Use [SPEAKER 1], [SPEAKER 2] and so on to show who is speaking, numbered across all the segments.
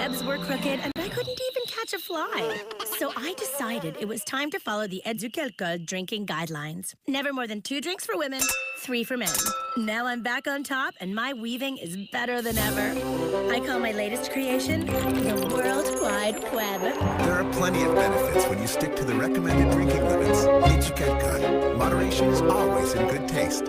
[SPEAKER 1] webs were crooked, and I couldn't even catch a fly. So I decided it was time to follow the Kilakos drinking guidelines. Never more than 2 drinks for women, 3 for men. Now I'm back on top, and my weaving is better than ever. I call my latest creation the World Wide Web.
[SPEAKER 2] There are plenty of benefits when you stick to the recommended drinking limits. CJAD. Moderation is always in good taste.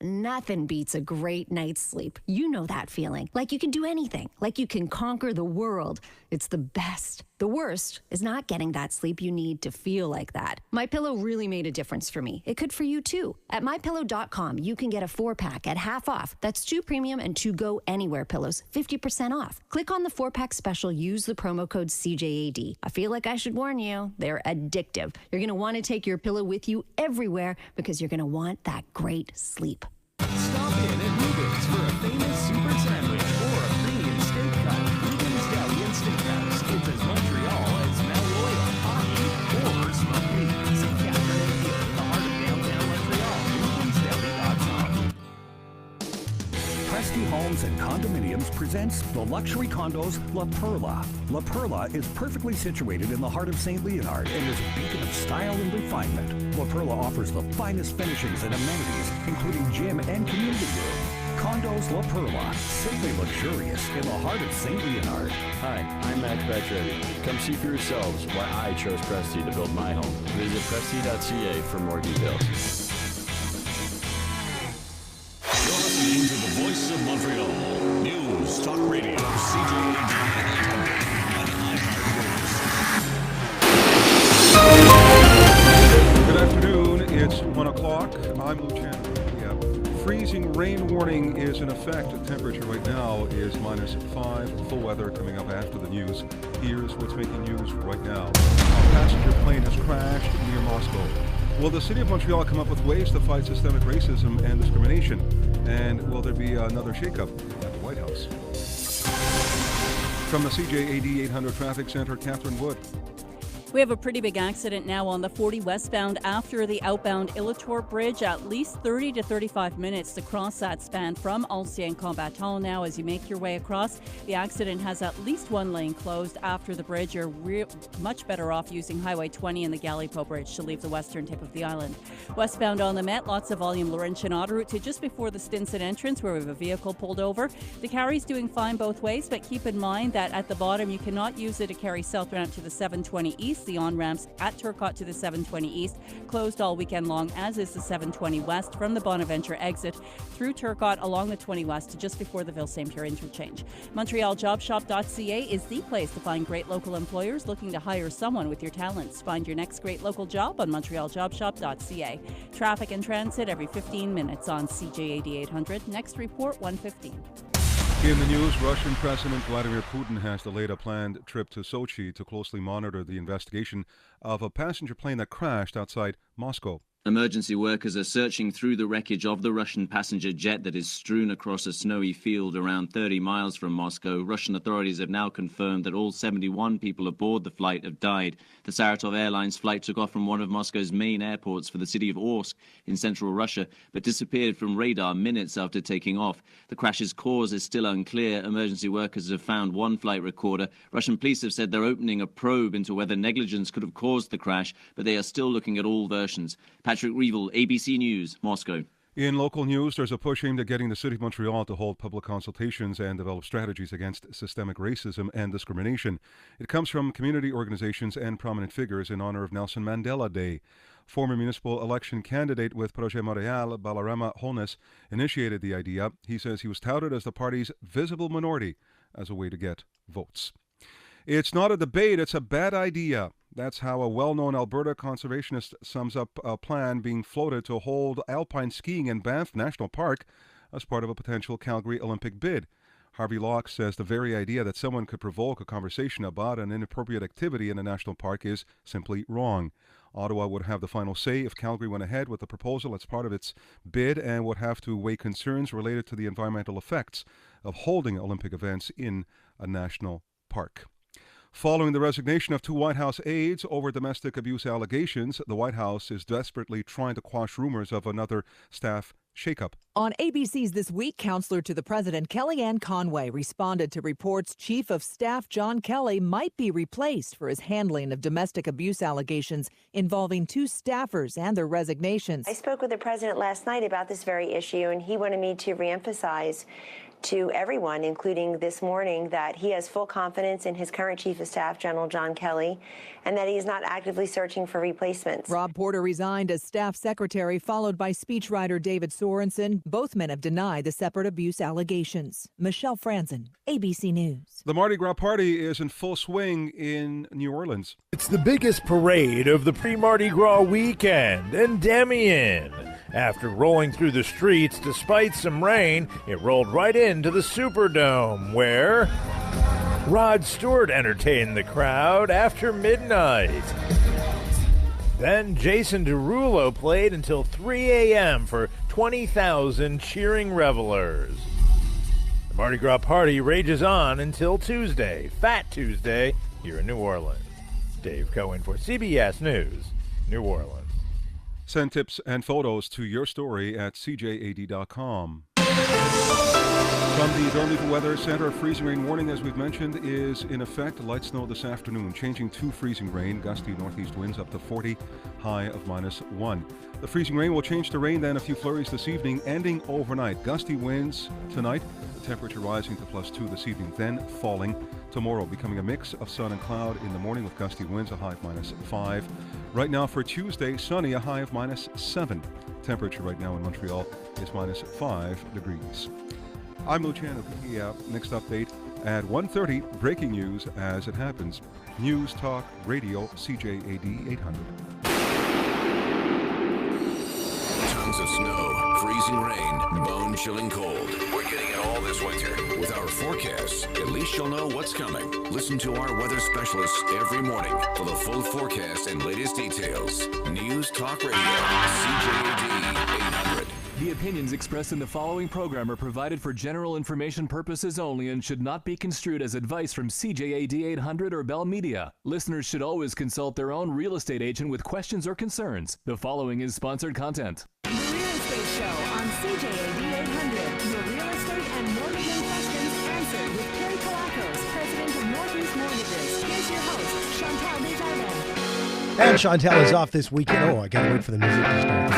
[SPEAKER 3] Nothing beats a great night's sleep. You know that feeling. Like you can do anything. Like you can conquer the world. It's the best. The worst is not getting that sleep you need to feel like that. MyPillow really made a difference for me. It could for you too. At MyPillow.com, you can get a 4-pack at half off. That's 2 premium and 2 go anywhere pillows, 50% off. Click on the 4-pack special. Use the promo code CJAD. I feel like I should warn you, they're addictive. You're going to want to take your pillow with you everywhere because you're going to want that great sleep.
[SPEAKER 4] Stop in at Rubens for a famous super sandwich or a premium steak cut. Rubens Deli and Steakhouse. It's as Montreal as Mount Royal, hockey, or smoked meat. St. Catherine and Hill, in the heart of downtown Montreal. RubensDeli.com. Prestige Homes and Condominiums presents the luxury condos La Perla. La Perla is perfectly situated in the heart of St. Leonard and is a beacon of style and refinement. La Perla offers the finest finishings and amenities, including gym and community room. Condos La Perla, simply luxurious in the heart of St. Leonard.
[SPEAKER 5] Hi, I'm Matt Petrelli. Come see for yourselves why I chose Prestige to build my home. Visit prestige.ca for more details.
[SPEAKER 6] You're listening to the Voice of Montreal. News Talk Radio, CJAD 800 on iHeartRadio.
[SPEAKER 7] Good afternoon. It's 1 o'clock. I'm Lieutenant. Freezing rain warning is in effect. The temperature right now is -5. Full weather coming up after the news. Here's what's making news right now. A passenger plane has crashed near Moscow. Will the city of Montreal come up with ways to fight systemic racism and discrimination? And will there be another shakeup at the White House? From the CJAD 800 Traffic Center, Catherine Wood.
[SPEAKER 8] We have a pretty big accident now on the 40 westbound after the outbound Illitor Bridge. At least 30 to 35 minutes to cross that span from Ancien Combattant. Now, as you make your way across, the accident has at least 1 lane closed after the bridge. You're much better off using Highway 20 and the Galipo Bridge to leave the western tip of the island. Westbound on the Met, lots of volume Laurentian Autoroute to just before the Stinson entrance where we have a vehicle pulled over. Decarie's doing fine both ways, but keep in mind that at the bottom you cannot use the Decarie South ramp to the 720 East. The on-ramps at Turcotte to the 720 East closed all weekend long, as is the 720 West from the Bonaventure exit through Turcotte along the 20 West to just before the Ville-Saint-Pierre interchange. MontrealJobShop.ca is the place to find great local employers looking to hire someone with your talents. Find your next great local job on MontrealJobShop.ca. Traffic and transit every 15 minutes on CJAD 800. Next report, 1:15.
[SPEAKER 7] In the news, Russian President Vladimir Putin has delayed a planned trip to Sochi to closely monitor the investigation of a passenger plane that crashed outside Moscow.
[SPEAKER 9] Emergency workers are searching through the wreckage of the Russian passenger jet that is strewn across a snowy field around 30 miles from Moscow. Russian authorities have now confirmed that all 71 people aboard the flight have died. The Saratov Airlines flight took off from one of Moscow's main airports for the city of Orsk in central Russia, but disappeared from radar minutes after taking off. The crash's cause is still unclear. Emergency workers have found one flight recorder. Russian police have said they're opening a probe into whether negligence could have caused the crash, but they are still looking at all versions. Patrick Reevell, ABC News, Moscow.
[SPEAKER 7] In local news, there's a push aimed at getting the City of Montreal to hold public consultations and develop strategies against systemic racism and discrimination. It comes from community organizations and prominent figures in honor of Nelson Mandela Day. Former municipal election candidate with Projet Montréal, Balarama Holness, initiated the idea. He says he was touted as the party's visible minority as a way to get votes. It's not a debate, it's a bad idea. That's how a well-known Alberta conservationist sums up a plan being floated to hold alpine skiing in Banff National Park as part of a potential Calgary Olympic bid. Harvey Locke says the very idea that someone could provoke a conversation about an inappropriate activity in a national park is simply wrong. Ottawa would have the final say if Calgary went ahead with the proposal as part of its bid and would have to weigh concerns related to the environmental effects of holding Olympic events in a national park. Following the resignation of 2 White House aides over domestic abuse allegations, the White House is desperately trying to quash rumors of another staff shakeup.
[SPEAKER 10] On ABC's This Week, Counselor to the President Kellyanne Conway responded to reports Chief of Staff John Kelly might be replaced for his handling of domestic abuse allegations involving 2 staffers and their resignations.
[SPEAKER 11] I spoke with the President last night about this very issue, and he wanted me to reemphasize to everyone, including this morning, that he has full confidence in his current Chief of Staff, General John Kelly, and that he is not actively searching for replacements.
[SPEAKER 10] Rob Porter resigned as staff secretary, followed by speechwriter David Sorensen. Both men have denied the separate abuse allegations. Michelle Franzen, ABC News.
[SPEAKER 7] The Mardi Gras party is in full swing in New Orleans.
[SPEAKER 12] It's the biggest parade of the pre-Mardi Gras weekend, and Damien. After rolling through the streets despite some rain, it rolled right into the Superdome, where Rod Stewart entertained the crowd after midnight. Then Jason Derulo played until 3 a.m. for 20,000 cheering revelers. The Mardi Gras party rages on until Tuesday, Fat Tuesday, here in New Orleans. Dave Cohen for CBS News, New Orleans.
[SPEAKER 7] Send tips and photos to your story at CJAD.com. From the Don't Leave the Weather Center, a freezing rain warning, as we've mentioned, is in effect. Light snow this afternoon, changing to freezing rain. Gusty northeast winds up to 40, high of -1. The freezing rain will change to rain, then a few flurries this evening, ending overnight. Gusty winds tonight, the temperature rising to +2 this evening, then falling tomorrow, becoming a mix of sun and cloud in the morning with gusty winds, a high of -5. Right now for Tuesday, sunny, a high of -7. Temperature right now in Montreal is -5 degrees. I'm Lou Chan of the next update at 1:30. Breaking news as it happens. News Talk Radio, CJAD 800.
[SPEAKER 6] Tons of snow, freezing rain, bone-chilling cold. We're getting it all this winter. With our forecasts, at least you'll know what's coming. Listen to our weather specialists every morning for the full forecast and latest details. News Talk Radio, CJAD 800.
[SPEAKER 13] The opinions expressed in the following program are provided for general information purposes only and should not be construed as advice from CJAD 800 or Bell Media. Listeners should always consult their own real estate agent with questions or concerns. The following is sponsored content.
[SPEAKER 10] The Real Estate Show on CJAD 800. Your real estate and mortgaging questions answered with Terry Kilakos, president of Northeast Mortgages. Here's your host, Chantal Desjardins.
[SPEAKER 14] And Chantal is off this weekend. Oh, I gotta wait for the music to start.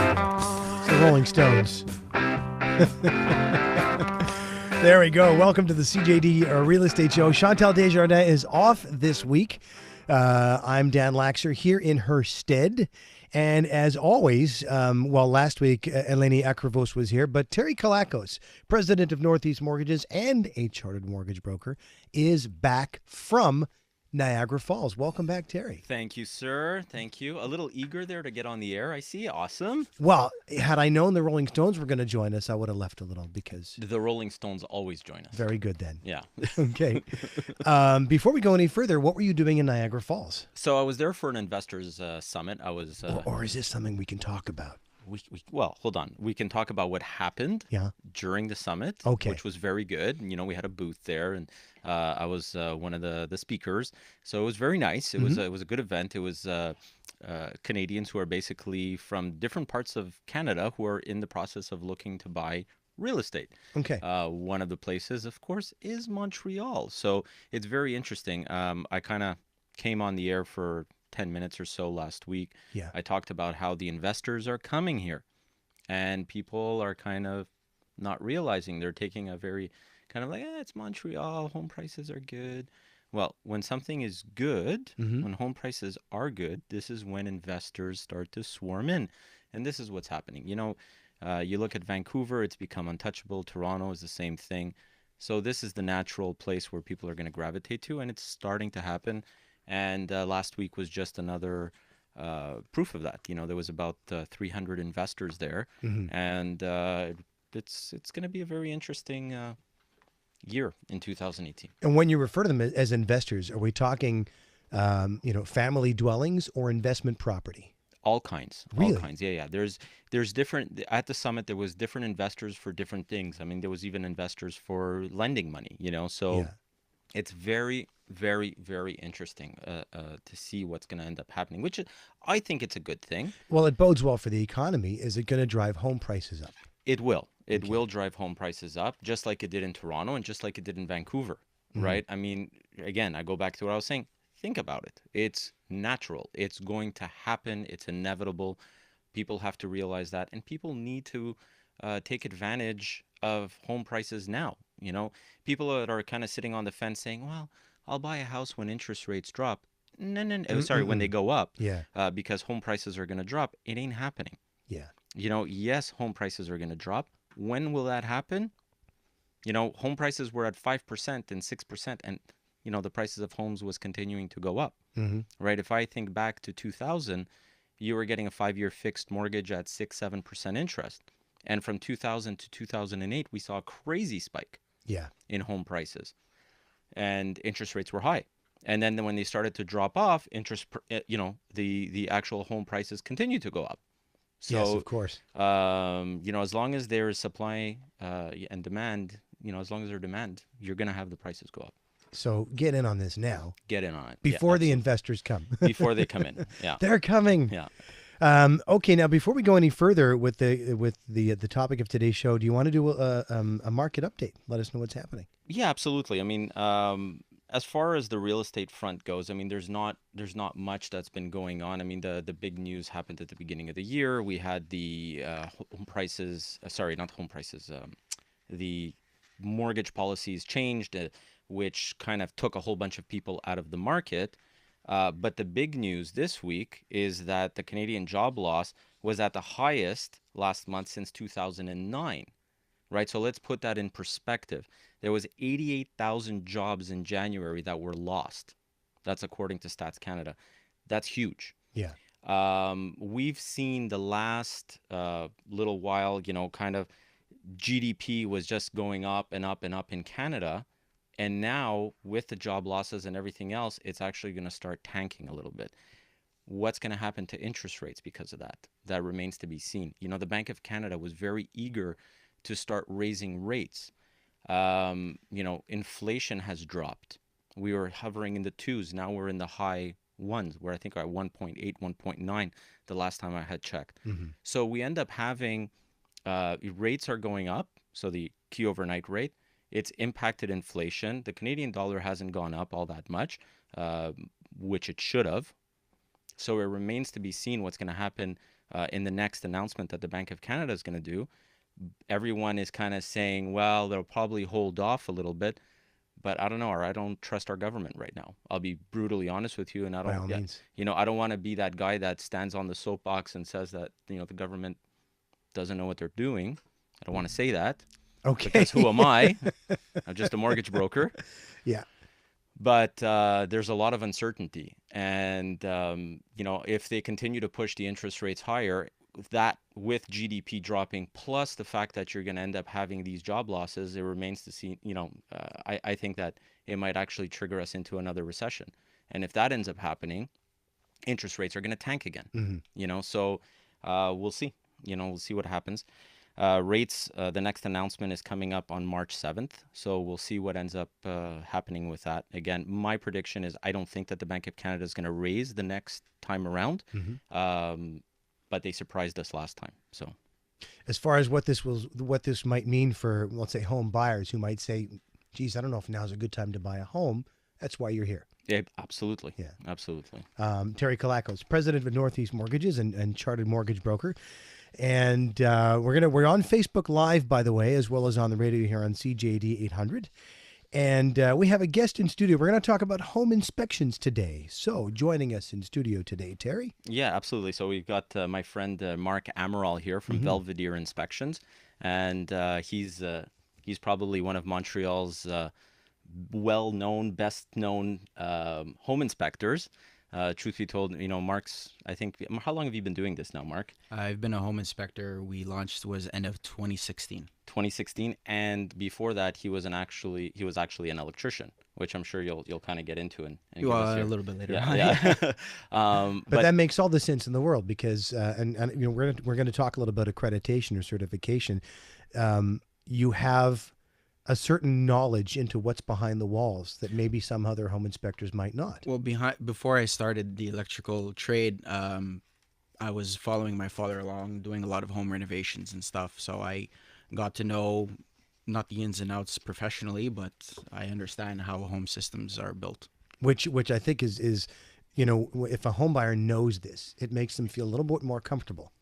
[SPEAKER 14] It's the Rolling Stones. There we go. Welcome to the CJD Real Estate Show. Chantal Desjardins is off this week. I'm Dan Laxer here in her stead. And as always, last week, Eleni Akrivos was here, but Terry Kilakos, president of Northeast Mortgages and a chartered mortgage broker, is back from Niagara Falls. Welcome back, Terry.
[SPEAKER 15] Thank you, sir. Thank you. A little eager there to get on the air, I see. Awesome.
[SPEAKER 14] Well, had I known the Rolling Stones were going to join us, I would have left a little because...
[SPEAKER 15] The Rolling Stones always join us.
[SPEAKER 14] Very good then.
[SPEAKER 15] Yeah.
[SPEAKER 14] Okay. Before we go any further, what were you doing in Niagara Falls?
[SPEAKER 15] So I was there for an investors summit. I was...
[SPEAKER 14] Or is this something we can talk about?
[SPEAKER 15] Well, hold on. We can talk about what happened during the summit, which was very good. You know, we had a booth there, and I was one of the speakers. So it was very nice. It was a good event. It was Canadians who are basically from different parts of Canada who are in the process of looking to buy real estate.
[SPEAKER 14] Okay.
[SPEAKER 15] One of the places, of course, is Montreal. So it's very interesting. I kind of came on the air for 10 minutes or so last week.
[SPEAKER 14] Yeah.
[SPEAKER 15] I talked about how the investors are coming here and people are kind of not realizing. They're taking a very kind of like, it's Montreal, home prices are good. Well, when something is good, when home prices are good, this is when investors start to swarm in. And this is what's happening. You know, you look at Vancouver, it's become untouchable. Toronto is the same thing. So this is the natural place where people are going to gravitate to, and it's starting to happen. And last week was just another proof of that. You know, there was about 300 investors there, and it's going to be a very interesting year in 2018.
[SPEAKER 14] And when you refer to them as investors, are we talking, family dwellings or investment property?
[SPEAKER 15] All kinds.
[SPEAKER 14] Really?
[SPEAKER 15] All kinds. Yeah. There's different, at the summit, there was different investors for different things. I mean, there was even investors for lending money, you know, so it's very, very, very interesting to see what's going to end up happening, which I think it's a good thing.
[SPEAKER 14] Well, it bodes well for the economy. Is it going to drive home prices up?
[SPEAKER 15] It will. It will drive home prices up, just like it did in Toronto and just like it did in Vancouver, right? I mean, again, I go back to what I was saying. Think about it. It's natural. It's going to happen. It's inevitable. People have to realize that, and people need to take advantage of home prices now. You know, people that are kind of sitting on the fence saying, well, I'll buy a house when interest rates drop. No. Sorry, when they go up.
[SPEAKER 14] Yeah.
[SPEAKER 15] Because home prices are going to drop. It ain't happening.
[SPEAKER 14] Yeah.
[SPEAKER 15] You know, yes, home prices are going to drop. When will that happen? You know, home prices were at 5% and 6%, and, you know, the prices of homes was continuing to go up, right? If I think back to 2000, you were getting a 5-year fixed mortgage at 6-7% interest. And from 2000 to 2008, we saw a crazy spike in home prices, and interest rates were high. And then when they started to drop off, the actual home prices continued to go up. So,
[SPEAKER 14] yes, of course.
[SPEAKER 15] You know, as long as there is supply and demand, you know, as long as there's demand, you're going to have the prices go up.
[SPEAKER 14] So get in on this now.
[SPEAKER 15] Get in on it.
[SPEAKER 14] Before the investors come.
[SPEAKER 15] Before they come in. Yeah.
[SPEAKER 14] They're coming.
[SPEAKER 15] Yeah.
[SPEAKER 14] Okay, now before we go any further with the topic of today's show, do you want to do a market update? Let us know what's happening.
[SPEAKER 15] Yeah, absolutely. I mean, as far as the real estate front goes, I mean, there's not much that's been going on. I mean, the big news happened at the beginning of the year. We had the home prices, not home prices, the mortgage policies changed, which kind of took a whole bunch of people out of the market. But the big news this week is that the Canadian job loss was at the highest last month since 2009, right? So let's put that in perspective. There was 88,000 jobs in January that were lost. That's according to Stats Canada. That's huge.
[SPEAKER 14] Yeah.
[SPEAKER 15] We've seen the last little while, you know, kind of GDP was just going up and up and up in Canada. And now with the job losses and everything else, it's actually going to start tanking a little bit. What's going to happen to interest rates because of that? That remains to be seen. You know, the Bank of Canada was very eager to start raising rates. You know, inflation has dropped. We were hovering in the 2s. Now we're in the high 1s, where I think we're at 1.8, 1.9 the last time I had checked. So we end up having rates are going up. So the key overnight rate, it's impacted inflation. The Canadian dollar hasn't gone up all that much, which it should have. So it remains to be seen what's going to happen in the next announcement that the Bank of Canada is going to do. Everyone is kind of saying, well, they'll probably hold off a little bit, but I don't know, or I don't trust our government right now. I'll be brutally honest with you, and I don't,
[SPEAKER 14] By all means.
[SPEAKER 15] you know, I don't want to be that guy that stands on the soapbox and says that, you know, the government doesn't know what they're doing. I don't want to say that.
[SPEAKER 14] Okay.
[SPEAKER 15] Because who am I? I'm just a mortgage broker.
[SPEAKER 14] Yeah.
[SPEAKER 15] But there's a lot of uncertainty, and you know, if they continue to push the interest rates higher, that with GDP dropping, plus the fact that you're going to end up having these job losses, it remains to see. You know, I think that it might actually trigger us into another recession, and if that ends up happening, interest rates are going to tank again. You know, so we'll see. You know, we'll see what happens. Rates, the next announcement is coming up on March 7th. So we'll see what ends up happening with that. Again, my prediction is I don't think that the Bank of Canada is going to raise the next time around. But they surprised us last time. So
[SPEAKER 14] as far as what this might mean for, let's say, home buyers who might say, geez, I don't know if now's a good time to buy a home. That's why you're here.
[SPEAKER 15] Yeah, absolutely.
[SPEAKER 14] Yeah,
[SPEAKER 15] absolutely.
[SPEAKER 14] Terry Kilakos, president of Northeast Mortgages and chartered mortgage broker. And we're on Facebook Live, by the way, as well as on the radio here on CJAD 800. And we have a guest in studio. We're going to talk about home inspections today. So joining us in studio today, Terry.
[SPEAKER 15] Yeah, absolutely. So we've got my friend Mark Amaral here from Belvedere Inspections. And he's probably one of Montreal's well-known, best-known home inspectors. Truth be told, you know, Mark's, I think, how long have you been doing this now, Mark?
[SPEAKER 16] I've been a home inspector. We launched was end of 2016. 2016,
[SPEAKER 15] and before that, he was actually an electrician, which I'm sure you'll kind of get into and give
[SPEAKER 16] well,
[SPEAKER 15] us
[SPEAKER 16] a little bit later.
[SPEAKER 15] Yeah.
[SPEAKER 14] But that makes all the sense in the world because, and you know, we're going to talk a little about accreditation or certification. You have a certain knowledge into what's behind the walls that maybe some other home inspectors might not.
[SPEAKER 16] Well, before I started the electrical trade, I was following my father along, doing a lot of home renovations and stuff. So I got to know not the ins and outs professionally, but I understand how home systems are built.
[SPEAKER 14] Which I think is, if a home buyer knows this, it makes them feel a little bit more comfortable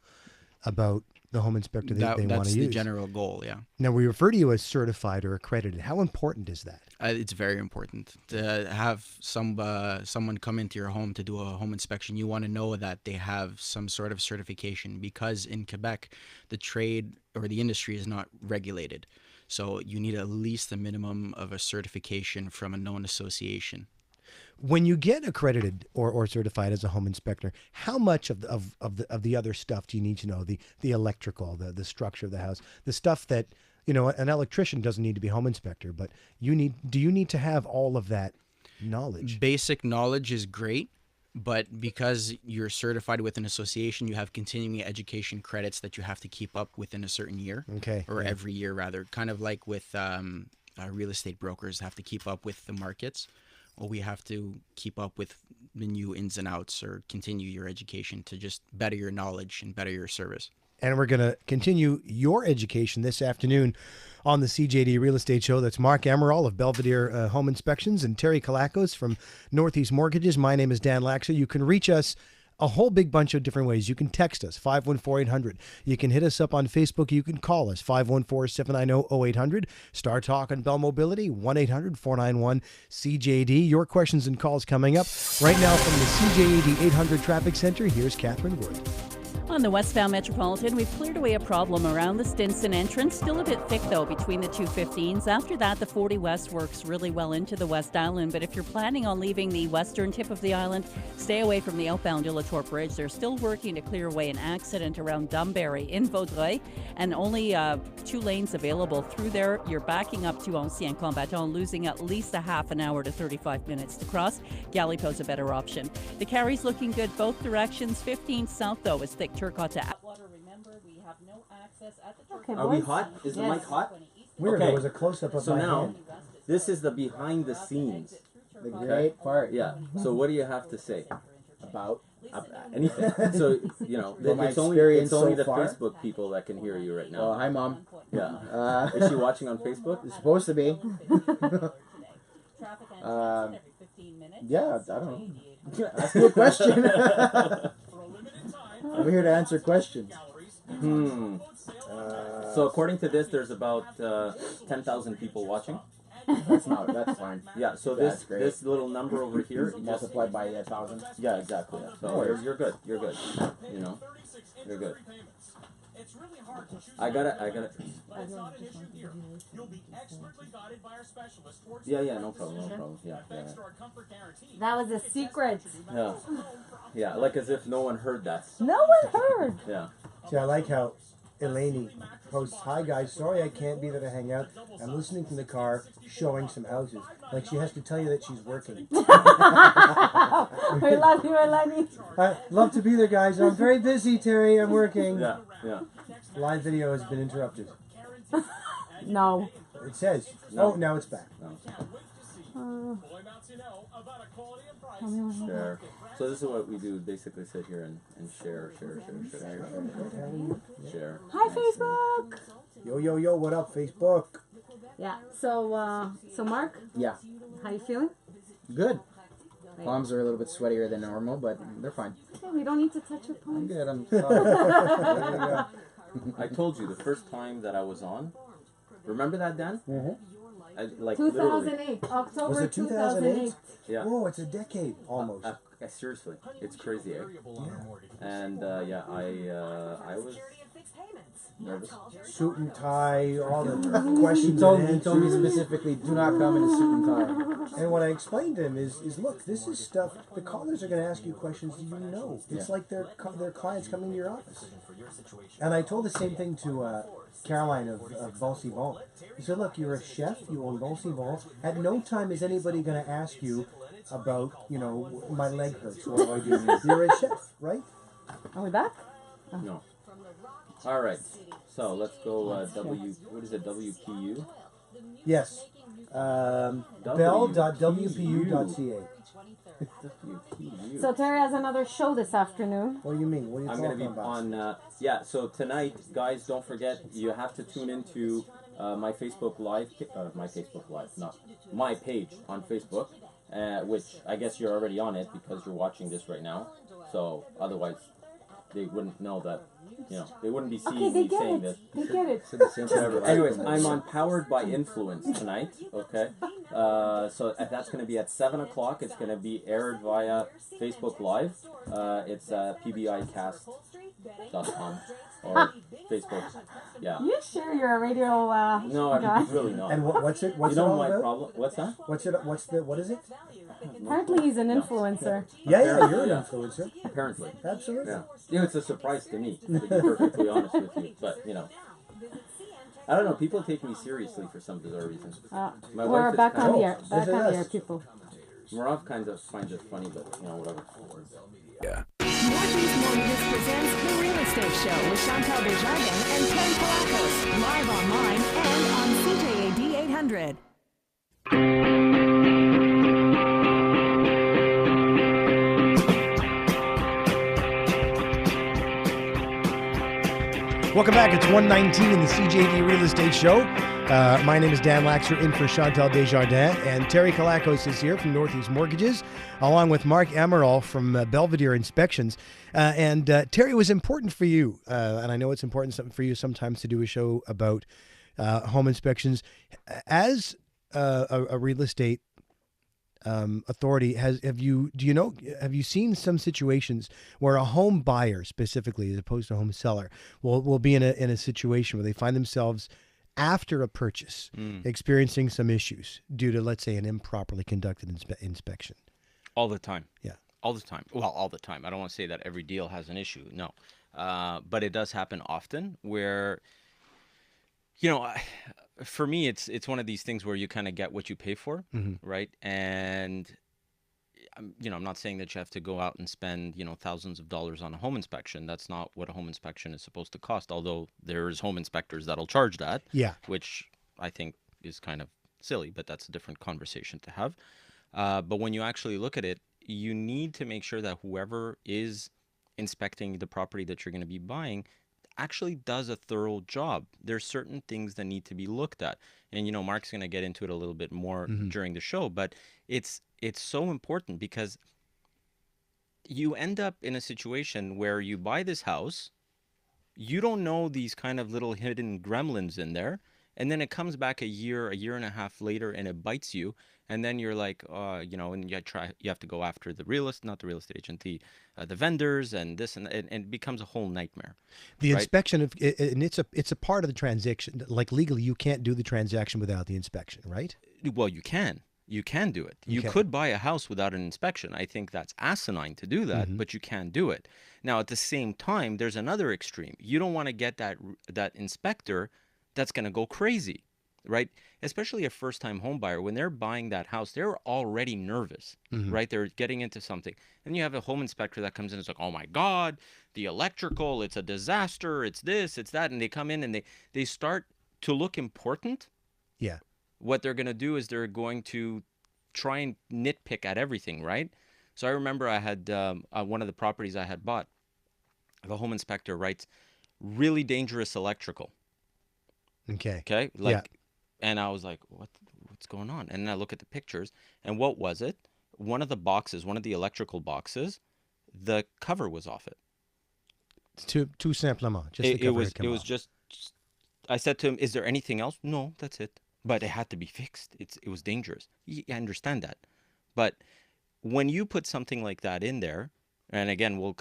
[SPEAKER 14] about the home inspector they want to use.
[SPEAKER 16] That's the general goal, yeah.
[SPEAKER 14] Now, we refer to you as certified or accredited. How important is that?
[SPEAKER 16] It's very important to have someone come into your home to do a home inspection. You want to know that they have some sort of certification, because in Quebec, the trade or the industry is not regulated. So you need at least a minimum of a certification from a known association.
[SPEAKER 14] When you get accredited or certified as a home inspector, how much of the other stuff do you need to know? The electrical, the structure of the house, the stuff that, an electrician doesn't need to be home inspector, but do you need to have all of that knowledge?
[SPEAKER 16] Basic knowledge is great, but because you're certified with an association, you have continuing education credits that you have to keep up within a certain year.
[SPEAKER 14] Okay.
[SPEAKER 16] Or every year, rather. Kind of like with real estate brokers have to keep up with the markets. Well, we have to keep up with the new ins and outs, or continue your education to just better your knowledge and better your service.
[SPEAKER 14] And we're going to continue your education this afternoon on the CJAD Real Estate Show. That's Mark Amaral of Belvedere Home Inspections and Terry Kilakos from Northeast Mortgages. My name is Dan Laxer. You can reach us a whole big bunch of different ways. You can text us, 514-800. You can hit us up on Facebook. You can call us, 514-790-0800. Star Talk on Bell Mobility, 1-800-491-CJAD. Your questions and calls coming up. Right now from the CJAD 800 Traffic Center, here's Catherine Wood.
[SPEAKER 8] On the westbound Metropolitan, we've cleared away a problem around the Stinson entrance. Still a bit thick, though, between the 215s. After that, the 40 West works really well into the West Island. But if you're planning on leaving the western tip of the island, stay away from the outbound Illator Bridge. They're still working to clear away an accident around Dunberry in Vaudreuil, and only 2 lanes available through there. You're backing up to Ancien Combattant, losing at least a half an hour to 35 minutes to cross. Gallipo's a better option. Decarie's looking good both directions. 15 south, though, is thick. Turcotte to Atwater. Remember, we have no access at the Turcotte.
[SPEAKER 17] Are we hot? Is the mic hot?
[SPEAKER 14] Weird, there was a close-up of
[SPEAKER 17] so
[SPEAKER 14] my
[SPEAKER 17] now,
[SPEAKER 14] hand.
[SPEAKER 17] this is the behind the scenes.
[SPEAKER 18] The great part.
[SPEAKER 17] Yeah. So what do you have to say?
[SPEAKER 18] About?
[SPEAKER 17] Anything. So, it's only the Facebook people that can hear you right now.
[SPEAKER 18] Hi, Mom.
[SPEAKER 17] Yeah. Is she watching on Facebook?
[SPEAKER 18] It's supposed to be. Yeah, I don't know. Ask me a question. I'm here to answer questions.
[SPEAKER 17] So according to this, there's about 10,000 people watching.
[SPEAKER 18] That's fine.
[SPEAKER 17] Yeah. So this little number over here,
[SPEAKER 18] multiplied by 1,000.
[SPEAKER 17] Yeah, exactly. So you're good. You're good. You're good. I gotta. Yeah, no problem. Yeah.
[SPEAKER 19] That was a secret.
[SPEAKER 17] Yeah, like as if no one heard that.
[SPEAKER 19] No one heard.
[SPEAKER 17] Yeah.
[SPEAKER 14] See, I like how Eleni posts, "Hi guys, sorry I can't be there to hang out. I'm listening from the car, showing some houses." Like she has to tell you that she's working.
[SPEAKER 19] We love you, Eleni.
[SPEAKER 14] I love to be there, guys. I'm very busy, Terry. I'm working.
[SPEAKER 17] Yeah.
[SPEAKER 14] Live video has been interrupted.
[SPEAKER 19] No.
[SPEAKER 14] It says. No. Oh, now it's back.
[SPEAKER 17] Share. So this is what we do. Basically, sit here and share. Share.
[SPEAKER 19] Hi, Facebook.
[SPEAKER 14] Yo, what up, Facebook?
[SPEAKER 19] Yeah. So Mark.
[SPEAKER 18] Yeah.
[SPEAKER 19] How you feeling?
[SPEAKER 18] Good. Palms are a little bit sweatier than normal, but they're fine.
[SPEAKER 19] Okay, we don't need to touch your palms.
[SPEAKER 18] I'm good. I'm sorry.
[SPEAKER 17] I told you the first time that I was on. Remember that, Dan?
[SPEAKER 14] Mm-hmm.
[SPEAKER 19] 2008, October
[SPEAKER 14] was it 2008?
[SPEAKER 17] Yeah.
[SPEAKER 14] Oh, it's a decade almost.
[SPEAKER 17] Seriously, it's crazy, eh? Yeah. And I was nervous.
[SPEAKER 14] Suit and tie, all the questions.
[SPEAKER 18] He told me specifically, do not come in a suit and tie.
[SPEAKER 14] And what I explained to him is look, this is stuff. The callers are going to ask you questions that you know. It's like their clients coming to your office. And I told the same thing to Caroline of Bon Si Bon. He said, look, you're a chef, you own Bon Si Bon. At no time is anybody going to ask you about, my leg hurts. What do I do? You're a chef, right?
[SPEAKER 19] Are we back?
[SPEAKER 17] No. All right. So let's go. What is it? WPU.
[SPEAKER 14] Yes.
[SPEAKER 20] Bell.wpu.ca.
[SPEAKER 19] So Terry has another show this afternoon.
[SPEAKER 20] What do you mean? What are you
[SPEAKER 17] I'm
[SPEAKER 20] talking
[SPEAKER 17] going to be
[SPEAKER 20] about?
[SPEAKER 17] on, so tonight, guys, don't forget, you have to tune into my Facebook Live, my page on Facebook, which I guess you're already on it because you're watching this right now. So otherwise, they wouldn't know that, they wouldn't be seeing me saying this.
[SPEAKER 19] They get it.
[SPEAKER 17] Anyways, I'm on Powered by Influence tonight, okay? So that's going to be at 7 o'clock. It's going to be aired via Facebook Live. It's pbicast.com or Facebook. Yeah.
[SPEAKER 19] You sure you're a radio
[SPEAKER 17] No, I'm really not.
[SPEAKER 20] And what's it? What's
[SPEAKER 17] you know
[SPEAKER 20] it all
[SPEAKER 17] my
[SPEAKER 20] about?
[SPEAKER 17] problem? What's that?
[SPEAKER 20] What is it?
[SPEAKER 19] Apparently he's an influencer.
[SPEAKER 20] Yeah, you're an influencer.
[SPEAKER 17] Apparently.
[SPEAKER 20] Absolutely.
[SPEAKER 17] Yeah, it's a surprise to me, to be perfectly honest with you. But, I don't know, people take me seriously for some bizarre reason. My
[SPEAKER 19] We're
[SPEAKER 17] wife
[SPEAKER 19] back
[SPEAKER 17] is
[SPEAKER 19] on
[SPEAKER 17] kind
[SPEAKER 19] the air. Back on the air, people.
[SPEAKER 17] Marav kind of finds it funny, but, whatever.
[SPEAKER 2] Yeah.
[SPEAKER 21] Northeast Mortgages presents The Real Estate Show with Chantal Desjardins and Ken Kilakos. Live online and on CJAD 800.
[SPEAKER 14] Welcome back. It's 1:19 in the CJD Real Estate Show. My name is Dan Laxer, in for Chantal Desjardins, and Terry Kilakos is here from Northeast Mortgages, along with Mark Amaral from Belvedere Inspections. And Terry, it was important for you, and I know it's important for you sometimes to do a show about home inspections. As a real estate authority, have you seen some situations where a home buyer specifically, as opposed to a home seller, will be in a situation where they find themselves after a purchase experiencing some issues due to, let's say, an improperly conducted inspection?
[SPEAKER 15] All the time.
[SPEAKER 14] Yeah.
[SPEAKER 15] All the time. Well, all the time. I don't want to say that every deal has an issue. No. But it does happen often where, for me, it's one of these things where you kind of get what you pay for, right? And, I'm not saying that you have to go out and spend, thousands of dollars on a home inspection. That's not what a home inspection is supposed to cost, although there's home inspectors that'll charge that, which I think is kind of silly, but that's a different conversation to have. But when you actually look at it, you need to make sure that whoever is inspecting the property that you're going to be buying actually does a thorough job. There's certain things that need to be looked at. And, Mark's going to get into it a little bit more during the show, but it's so important because you end up in a situation where you buy this house, you don't know these kind of little hidden gremlins in there, and then it comes back a year and a half later and it bites you. And then you're like, and you have to go after not the real estate agent, the vendors and this and it becomes a whole nightmare.
[SPEAKER 14] The
[SPEAKER 15] right?
[SPEAKER 14] inspection and it's a part of the transaction. Like legally, you can't do the transaction without the inspection, right?
[SPEAKER 15] Well, you can do it. You could buy a house without an inspection. I think that's asinine to do that, but you can do it. Now, at the same time, there's another extreme. You don't want to get that inspector that's going to go crazy. Right? Especially a first-time home buyer, when they're buying that house, they're already nervous, right? They're getting into something. And you have a home inspector that comes in and is like, oh my God, the electrical, it's a disaster, it's this, it's that. And they come in and they start to look important.
[SPEAKER 14] Yeah.
[SPEAKER 15] What they're going to do is they're going to try and nitpick at everything, right? So I remember I had one of the properties I had bought, the home inspector writes, really dangerous electrical. Okay? And I was like, what's going on? And then I look at the pictures, and what was it? One of the electrical boxes, the cover was off it.
[SPEAKER 14] Tout simplement. Just the cover
[SPEAKER 15] it was just, I said to him, is there anything else? No, that's it. But it had to be fixed. It was dangerous. I understand that. But when you put something like that in there, and again, we'll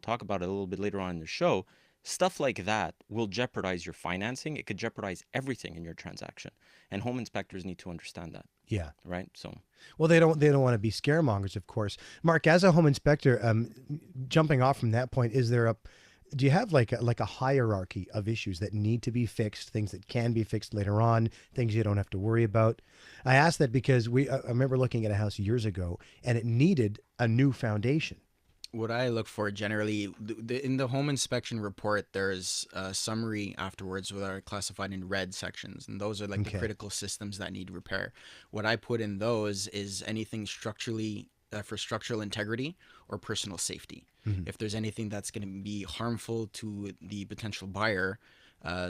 [SPEAKER 15] talk about it a little bit later on in the show, stuff like that will jeopardize your financing. It could jeopardize everything in your transaction. And home inspectors need to understand that.
[SPEAKER 14] Yeah.
[SPEAKER 15] Right? So.
[SPEAKER 14] Well, they don't want to be scaremongers, of course. Mark, as a home inspector, jumping off from that point, do you have like a hierarchy of issues that need to be fixed, things that can be fixed later on, things you don't have to worry about? I ask that because I remember looking at a house years ago and it needed a new foundation.
[SPEAKER 16] What I look for generally, in the home inspection report, there's a summary afterwards that are classified in red sections, and those are like the critical systems that need repair. What I put in those is anything structurally for structural integrity or personal safety. If there's anything that's going to be harmful to the potential buyer,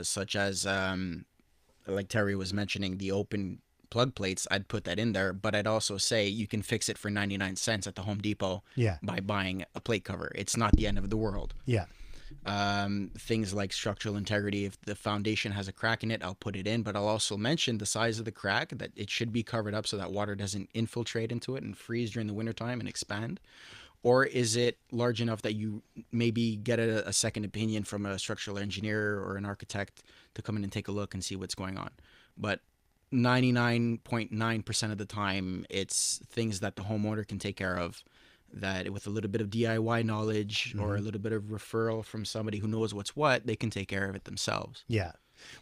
[SPEAKER 16] such as like Terry was mentioning, the open plug plates, I'd put that in there, but I'd also say you can fix it for 99 cents at the Home Depot by buying a plate cover. It's not the end of the world.
[SPEAKER 14] Yeah.
[SPEAKER 16] Things like structural integrity, if the foundation has a crack in it, I'll put it in, but I'll also mention the size of the crack, that it should be covered up so that water doesn't infiltrate into it and freeze during the wintertime and expand. Or is it large enough that you maybe get a second opinion from a structural engineer or an architect to come in and take a look and see what's going on? But 99.9% of the time, it's things that the homeowner can take care of, that with a little bit of DIY knowledge or a little bit of referral from somebody who knows what's what, they can take care of it themselves.
[SPEAKER 14] Yeah.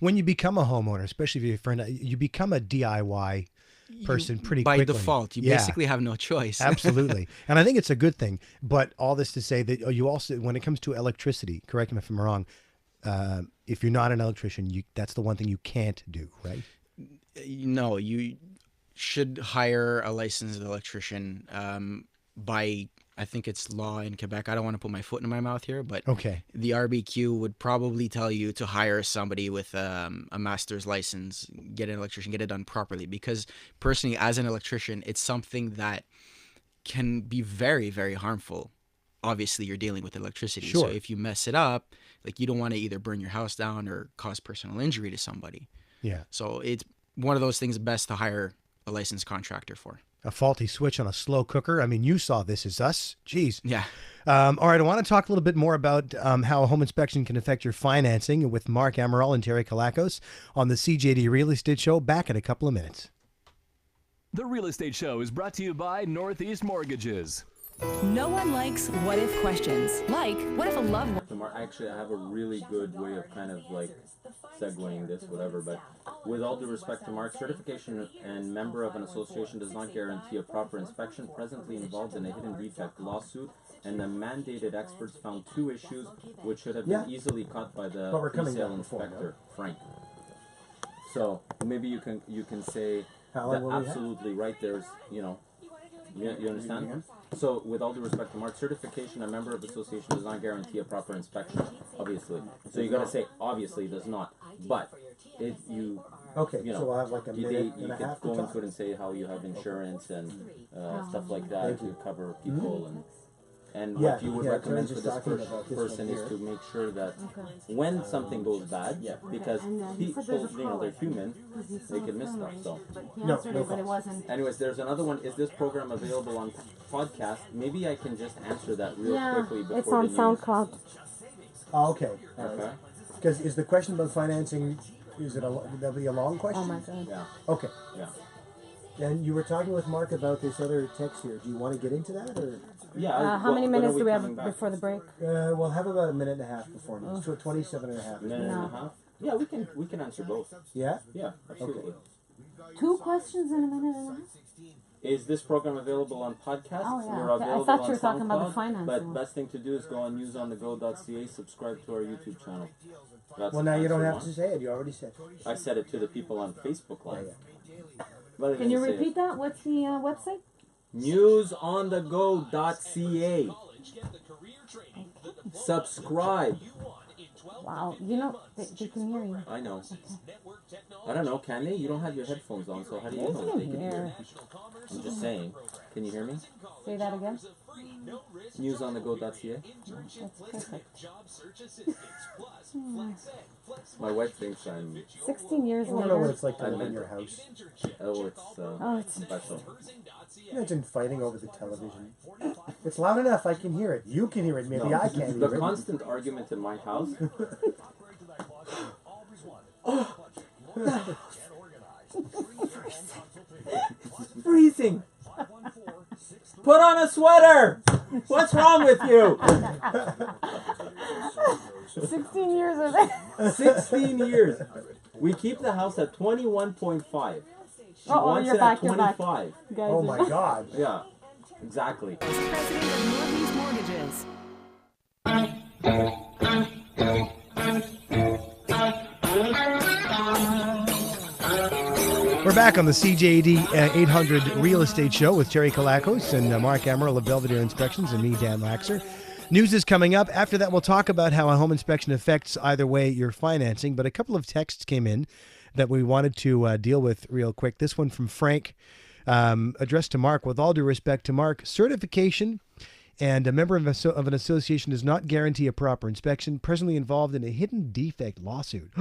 [SPEAKER 14] When you become a homeowner, especially if you're a friend, you become a DIY person pretty quickly.
[SPEAKER 16] By default, you basically have no choice.
[SPEAKER 14] Absolutely. And I think it's a good thing. But all this to say that you also, when it comes to electricity, correct me if I'm wrong, if you're not an electrician, that's the one thing you can't do, right?
[SPEAKER 16] No, you should hire a licensed electrician by, I think it's law in Quebec. I don't want to put my foot in my mouth here, but the RBQ would probably tell you to hire somebody with a master's license, get an electrician, get it done properly. Because personally, as an electrician, it's something that can be very, very harmful. Obviously, you're dealing with electricity.
[SPEAKER 14] Sure.
[SPEAKER 16] So if you mess it up, like, you don't want to either burn your house down or cause personal injury to somebody.
[SPEAKER 14] Yeah.
[SPEAKER 16] So it's one of those things best to hire a licensed contractor for.
[SPEAKER 14] A faulty switch on a slow cooker. I mean, you saw This Is Us. Jeez.
[SPEAKER 16] Yeah.
[SPEAKER 14] All right. I want to talk a little bit more about how a home inspection can affect your financing with Mark Amaral and Terry Kilakos on the CJAD Real Estate Show. Back in a couple of minutes.
[SPEAKER 13] The Real Estate Show is brought to you by Northeast Mortgages.
[SPEAKER 21] No one likes what if questions. Like, what if a loved one...
[SPEAKER 17] Actually, I have a really good way of kind of like segueing this, whatever, but with all due respect to Mark, certification and member of an association does not guarantee a proper inspection. Presently involved in a hidden defect lawsuit, and the mandated experts found 2 issues which should have been easily caught by the pre-sale inspector, Frank. So maybe you can say that absolutely right. There's, you understand? So, with all due respect to Mark, certification, a member of the association does not guarantee a proper inspection, obviously. So you got to say, obviously, does not. But if you,
[SPEAKER 20] so we'll have like a minute
[SPEAKER 17] you
[SPEAKER 20] and a
[SPEAKER 17] could
[SPEAKER 20] half
[SPEAKER 17] go
[SPEAKER 20] to
[SPEAKER 17] into it and say how you have insurance and stuff like that to cover people and what you would recommend for this person is to make sure that when something goes bad, because people, they're human, they can miss stuff. So, anyways, there's another one. Is this program available on podcast? Maybe I can just answer that real quickly before
[SPEAKER 19] it's on SoundCloud.
[SPEAKER 20] Oh, okay. Because is the question about financing? Would that be a long question?
[SPEAKER 19] Oh my God.
[SPEAKER 17] Yeah.
[SPEAKER 20] Okay.
[SPEAKER 17] Yeah.
[SPEAKER 20] And you were talking with Mark about this other text here. Do you want to get into that, or?
[SPEAKER 17] Yeah.
[SPEAKER 19] How many minutes do we have before the break?
[SPEAKER 20] We'll have about a minute and a half before me. So 27 and a half.
[SPEAKER 17] Minute and a half? Yeah, we can answer both.
[SPEAKER 20] Yeah?
[SPEAKER 17] Yeah, absolutely.
[SPEAKER 20] Okay.
[SPEAKER 19] 2 questions in a minute and a half?
[SPEAKER 17] Is this program available on podcast?
[SPEAKER 19] Oh, yeah.
[SPEAKER 17] We're
[SPEAKER 19] Okay.
[SPEAKER 17] available
[SPEAKER 19] I thought you were
[SPEAKER 17] on
[SPEAKER 19] talking about
[SPEAKER 17] SoundCloud,
[SPEAKER 19] the finance
[SPEAKER 17] but
[SPEAKER 19] one.
[SPEAKER 17] best thing to do is go on newsonthego.ca, subscribe to our YouTube channel. That's
[SPEAKER 20] Well, now you don't have
[SPEAKER 17] one.
[SPEAKER 20] to say it. You already said it.
[SPEAKER 17] I said it to the people on Facebook Live.
[SPEAKER 19] Can you repeat that? What's the website?
[SPEAKER 17] Newsonthego.ca. Subscribe.
[SPEAKER 19] Wow, they can hear you.
[SPEAKER 17] I know. I don't know, can they? You don't have your headphones on, so how do you know that they can hear? I'm just saying. Can you hear me?
[SPEAKER 19] Say that again.
[SPEAKER 17] Newsonthego.ca.
[SPEAKER 19] That's perfect.
[SPEAKER 17] My wife thinks I'm
[SPEAKER 19] 16 years
[SPEAKER 20] I don't
[SPEAKER 19] later.
[SPEAKER 20] know what it's like to live in your house.
[SPEAKER 17] Oh, it's special.
[SPEAKER 20] Imagine fighting over the television. It's loud enough, I can hear it. You can hear it, maybe I can't hear it.
[SPEAKER 17] The constant argument in my house. Freezing. Put on a sweater. What's wrong with you?
[SPEAKER 19] 16 years of it.
[SPEAKER 17] 16 years. We keep the house at 21.5. She wants
[SPEAKER 19] you're
[SPEAKER 17] it
[SPEAKER 19] back,
[SPEAKER 17] at
[SPEAKER 19] you're back.
[SPEAKER 17] 25.
[SPEAKER 20] Oh my God.
[SPEAKER 17] Yeah. Exactly.
[SPEAKER 21] President of Northeast Mortgages.
[SPEAKER 14] We're back on the CJAD 800 Real Estate Show with Terry Kilakos and Mark Amaral of Belvedere Inspections and me, Dan Laxer. News is coming up. After that, we'll talk about how a home inspection affects either way your financing. But a couple of texts came in that we wanted to deal with real quick. This one from Frank, addressed to Mark. With all due respect to Mark, certification and a member of an association does not guarantee a proper inspection. Presently involved in a hidden defect lawsuit.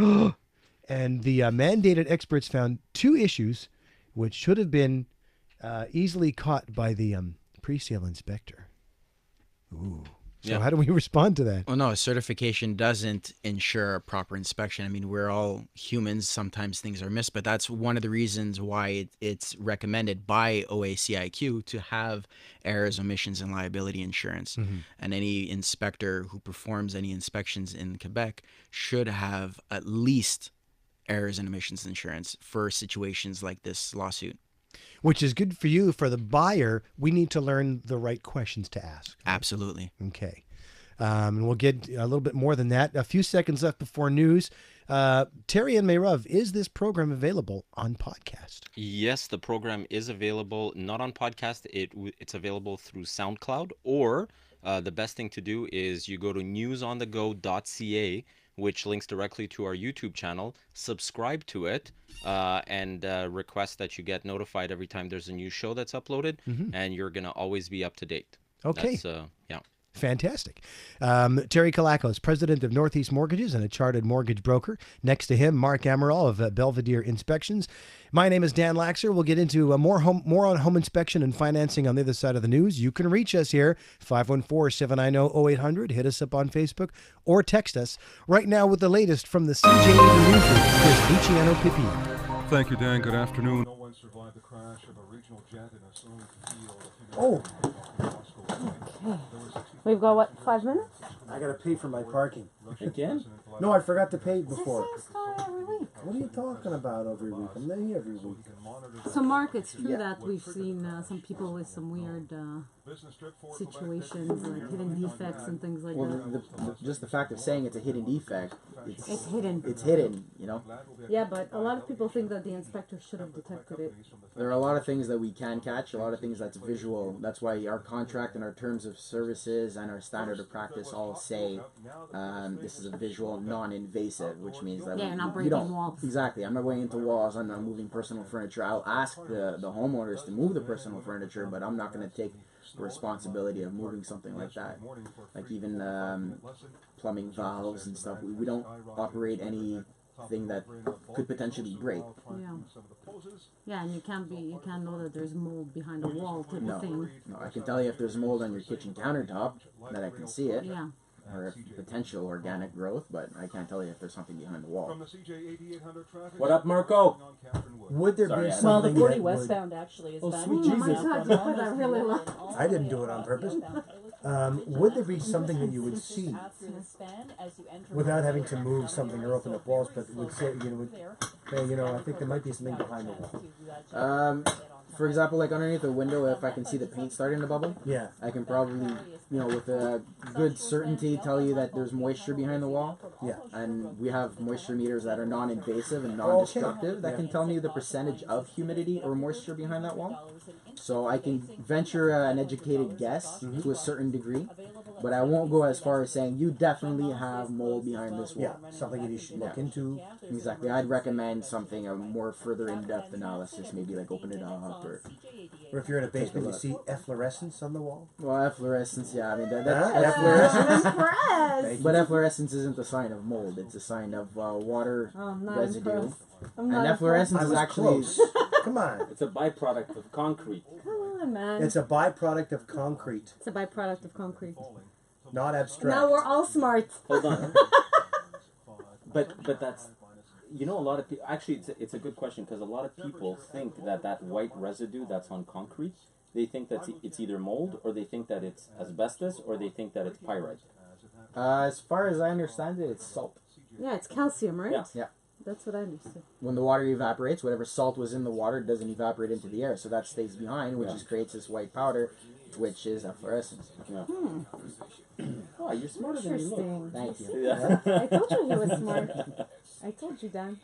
[SPEAKER 14] And the mandated experts found 2 issues which should have been easily caught by the pre-sale inspector. Ooh. So how do we respond to that?
[SPEAKER 16] Well, no, certification doesn't ensure a proper inspection. I mean, we're all humans. Sometimes things are missed, but that's one of the reasons why it's recommended by OACIQ to have errors, omissions, and liability insurance.
[SPEAKER 14] Mm-hmm.
[SPEAKER 16] And any inspector who performs any inspections in Quebec should have at least errors and omissions insurance for situations like this lawsuit.
[SPEAKER 14] Which is good for you. For the buyer, we need to learn the right questions to ask.
[SPEAKER 16] Absolutely.
[SPEAKER 14] Okay. And we'll get a little bit more than that. A few seconds left before news. Terry and Mayrav, is this program available on podcast?
[SPEAKER 15] Yes, the program is available, not on podcast. It's available through SoundCloud, or the best thing to do is you go to newsonthego.ca, which links directly to our YouTube channel. Subscribe to it and request that you get notified every time there's a new show that's uploaded, and you're going to always be up to date.
[SPEAKER 14] Okay.
[SPEAKER 15] That's, yeah.
[SPEAKER 14] Fantastic. Terry Kilakos, president of Northeast Mortgages and a chartered mortgage broker. Next to him, Mark Amaral of Belvedere Inspections. My name is Dan Laxer. We'll get into more on home inspection and financing on the other side of the news. You can reach us here, 514-790-0800. Hit us up on Facebook or text us. Right now with the latest from the CJAD Newsroom, here's Luciano Pipi.
[SPEAKER 7] Thank you, Dan. Good afternoon. No one survived the crash of a regional jet in a snowing field.
[SPEAKER 20] Oh.
[SPEAKER 19] Okay. We've got, what, 5 minutes?
[SPEAKER 20] I got to pay for my parking.
[SPEAKER 17] Again?
[SPEAKER 20] No, I forgot to pay before.
[SPEAKER 19] This is every week.
[SPEAKER 20] What are you talking about every week? I'm not here every week.
[SPEAKER 19] So, Mark, it's true that we've seen some people with some weird situations, like hidden defects and things like that.
[SPEAKER 18] Just the fact of saying it's a hidden defect,
[SPEAKER 19] it's hidden.
[SPEAKER 18] It's hidden, you know?
[SPEAKER 19] Yeah, but a lot of people think that the inspector should have detected it.
[SPEAKER 18] There are a lot of things that we can catch, a lot of things that's visual. That's why our contract and our terms of services and our standard of practice all say this is a visual, non-invasive, which means that
[SPEAKER 19] you're not breaking walls.
[SPEAKER 18] Exactly. I'm not going into walls. I'm not moving personal furniture. I'll ask the homeowners to move the personal furniture, but I'm not going to take the responsibility of moving something like that. Like even plumbing valves and stuff. We don't operate anything that could potentially break.
[SPEAKER 19] Yeah. Yeah, and you can't know that there's mold behind a wall type of thing.
[SPEAKER 18] No, I can tell you if there's mold on your kitchen countertop, that I can see it.
[SPEAKER 19] Yeah.
[SPEAKER 18] Or potential organic growth, but I can't tell you if there's something behind the wall.
[SPEAKER 17] What up, Marco?
[SPEAKER 20] Would there be something?
[SPEAKER 8] Well, the 40 westbound actually is back.
[SPEAKER 20] Sweet Jesus.
[SPEAKER 19] My God, you put that really low.
[SPEAKER 20] I didn't do it on purpose. Would there be something that you would see without having to move something or open up walls, but would say, I think there might be something behind the wall?
[SPEAKER 18] For example, like underneath a window, if I can see the paint starting to bubble,
[SPEAKER 20] yeah,
[SPEAKER 18] I can probably, with a good certainty tell you that there's moisture behind the wall.
[SPEAKER 20] Yeah.
[SPEAKER 18] And we have moisture meters that are non-invasive and non-destructive that can tell me the percentage of humidity or moisture behind that wall. So I can venture an educated guess to a certain degree, but I won't go as far as saying you definitely have mold behind this wall.
[SPEAKER 20] Yeah, something that you should look into.
[SPEAKER 18] Exactly. I'd recommend something, a more further in-depth analysis, maybe like open it up or
[SPEAKER 20] if you're in a basement, you see efflorescence on the wall.
[SPEAKER 18] Well, efflorescence, yeah. I mean,
[SPEAKER 20] efflorescence.
[SPEAKER 18] But efflorescence isn't a sign of mold. It's a sign of water residue. And efflorescence is actually...
[SPEAKER 20] Come on.
[SPEAKER 17] It's a byproduct of concrete.
[SPEAKER 19] Come on, man.
[SPEAKER 20] It's a byproduct of concrete.
[SPEAKER 19] It's a byproduct of concrete.
[SPEAKER 20] Not abstract.
[SPEAKER 19] Now we're all smart.
[SPEAKER 17] Hold on. But that's... a lot of people... Actually, it's a good question, because a lot of people think that white residue that's on concrete, they think that it's either mold, or they think that it's asbestos, or they think that it's pyrite.
[SPEAKER 18] As far as I understand it, it's salt.
[SPEAKER 19] Yeah, it's calcium, right?
[SPEAKER 17] Yeah.
[SPEAKER 19] That's what I understood.
[SPEAKER 18] When the water evaporates, whatever salt was in the water doesn't evaporate into the air, so that stays behind, which just creates this white powder, which is efflorescence.
[SPEAKER 17] Yeah. Oh, you're smarter than you look.
[SPEAKER 18] Thank you.
[SPEAKER 17] Yeah.
[SPEAKER 19] I told you he was smart. I told you, Dan.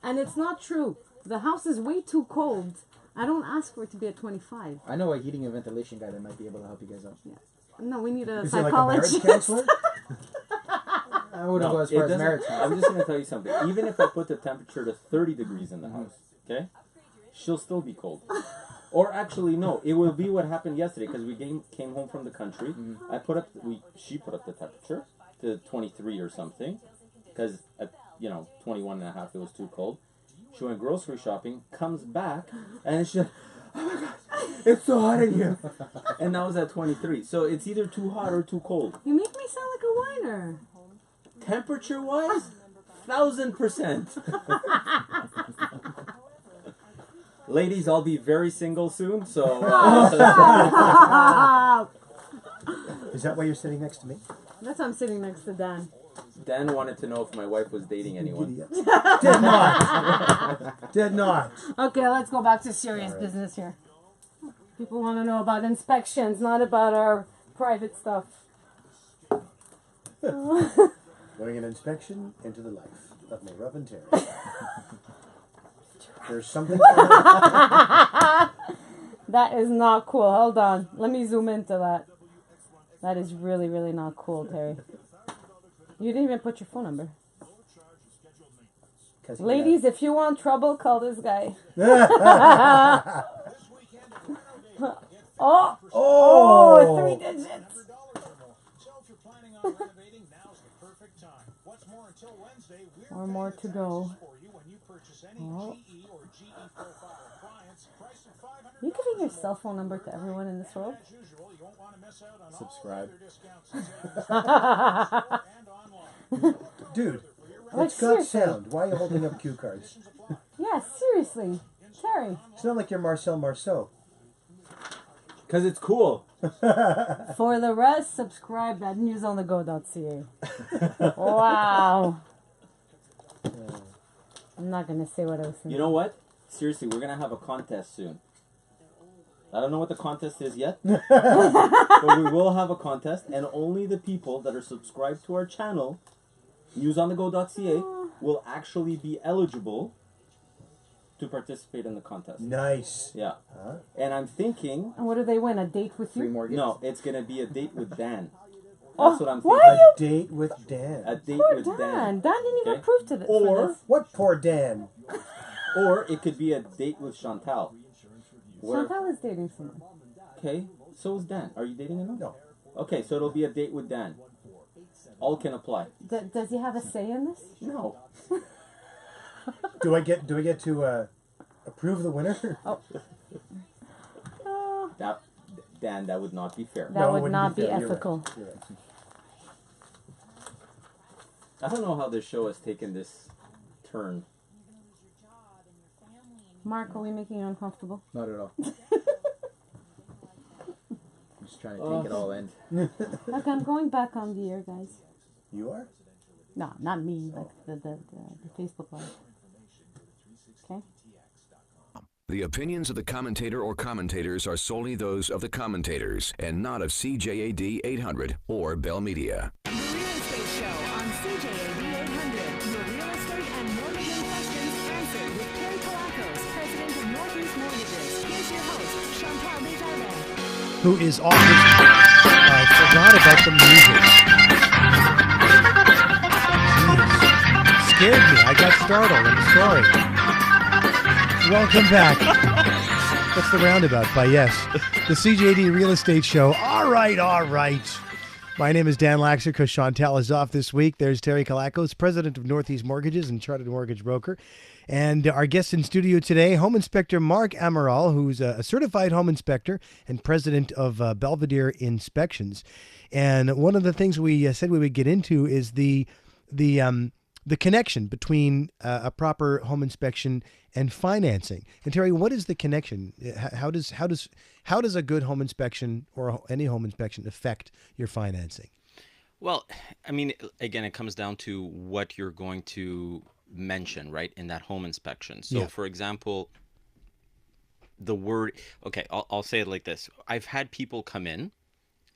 [SPEAKER 19] And it's not true. The house is way too cold. I don't ask for it to be at 25.
[SPEAKER 18] I know a heating and ventilation guy that might be able to help you guys out.
[SPEAKER 19] Yeah. No, we need a
[SPEAKER 18] Is he like a
[SPEAKER 19] psychologist.
[SPEAKER 18] marriage counselor? I wouldn't go as far as marriage.
[SPEAKER 17] I'm just going to tell you something. Even if I put the temperature to 30 degrees in the house, okay, she'll still be cold. Or actually, no, it will be what happened yesterday because we came home from the country. She put up the temperature to 23 or something because at 21 and a half it was too cold. She went grocery shopping, comes back, and she's like, oh my God, it's so hot in here. And that was at 23. So it's either too hot or too cold.
[SPEAKER 19] You make me sound like a whiner.
[SPEAKER 17] Temperature-wise, 1000%. Ladies, I'll be very single soon, so...
[SPEAKER 20] Is that why you're sitting next to me?
[SPEAKER 19] That's why I'm sitting next to Dan.
[SPEAKER 17] Dan wanted to know if my wife was dating anyone.
[SPEAKER 20] Did not. Did not.
[SPEAKER 19] Okay, let's go back to serious business here. People want to know about inspections, not about our private stuff.
[SPEAKER 20] Doing an inspection into the life of my Rev and Terry. There's something.
[SPEAKER 19] That is not cool. Hold on. Let me zoom into that. That is really, really not cool, Terry. You didn't even put your phone number. Ladies, if you want trouble, call this guy. Oh, 3 digits. Or more to go. Oh. You giving your cell phone number to everyone in this world?
[SPEAKER 18] Subscribe.
[SPEAKER 20] Dude,
[SPEAKER 19] Like,
[SPEAKER 20] it's got
[SPEAKER 19] seriously.
[SPEAKER 20] sound. Why are you holding up cue cards?
[SPEAKER 19] Yeah, seriously. Terry.
[SPEAKER 20] It's not like you're Marcel Marceau.
[SPEAKER 17] Because it's cool.
[SPEAKER 19] For the rest, subscribe at newsonthego.ca. Wow. I'm not going to say what I was saying.
[SPEAKER 17] You know what? Seriously, we're going to have a contest soon. I don't know what the contest is yet. But we will have a contest, and only the people that are subscribed to our channel, newsonthego.ca, will actually be eligible to participate in the contest.
[SPEAKER 20] Nice.
[SPEAKER 17] Yeah. And I'm thinking...
[SPEAKER 19] And what do they win? A date with you?
[SPEAKER 17] No, it's going to be a date with Dan.
[SPEAKER 19] Oh,
[SPEAKER 17] That's what I'm
[SPEAKER 19] why
[SPEAKER 17] thinking.
[SPEAKER 19] are you-
[SPEAKER 20] A date with Dan.
[SPEAKER 17] A date
[SPEAKER 19] Poor
[SPEAKER 17] with
[SPEAKER 19] Dan.
[SPEAKER 17] Dan.
[SPEAKER 19] Dan didn't even
[SPEAKER 17] Okay?
[SPEAKER 19] prove to this.
[SPEAKER 17] Or-
[SPEAKER 19] for this.
[SPEAKER 20] What poor Dan?
[SPEAKER 17] Or it could be a date with Chantal.
[SPEAKER 19] Chantal is dating someone.
[SPEAKER 17] Okay, so is Dan. Are you dating him?
[SPEAKER 20] No.
[SPEAKER 17] Okay, so it'll be a date with Dan. All can apply.
[SPEAKER 19] Does he have a say in this?
[SPEAKER 17] No.
[SPEAKER 20] Do I get to approve the winner?
[SPEAKER 19] Oh.
[SPEAKER 17] Dan, that would not be fair.
[SPEAKER 19] That would
[SPEAKER 20] wouldn't
[SPEAKER 19] not be
[SPEAKER 20] fair. You're
[SPEAKER 19] ethical.
[SPEAKER 20] right. You're right.
[SPEAKER 17] I don't know how this show has taken this turn.
[SPEAKER 19] Mark, are we making you uncomfortable?
[SPEAKER 18] Not at all. I'm just trying to take it all in.
[SPEAKER 19] Look, I'm going back on the air, guys.
[SPEAKER 20] You are?
[SPEAKER 19] No, not me, but the Facebook Live. Okay?
[SPEAKER 6] The opinions of the commentator or commentators are solely those of the commentators and not of CJAD 800 or Bell Media.
[SPEAKER 21] The Real Estate Show on CJAD 800. Your real estate and mortgaging questions answered with Terry Kilakos, president of Northeast Mortgages. Here's your host, Chantal Desjardins.
[SPEAKER 14] Who is off his... I forgot about the music. Jeez. Scared me. I got startled. I'm sorry. Welcome back. That's the roundabout by yes. The CJD Real Estate Show. All right. My name is Dan Laxer because Chantal is off this week. There's Terry Kilakos, president of Northeast Mortgages and chartered mortgage broker. And our guest in studio today, Home Inspector Mark Amaral, who's a certified home inspector and president of Belvedere Inspections. And one of the things we said we would get into is the connection between a proper home inspection and financing. And Terry, what is the connection? How does a good home inspection or any home inspection affect your financing?
[SPEAKER 15] Well, I mean, again, it comes down to what you're going to mention, right, in that home inspection. So,
[SPEAKER 14] Yeah.
[SPEAKER 15] for example, the word, okay, I'll say it like this. I've had people come in,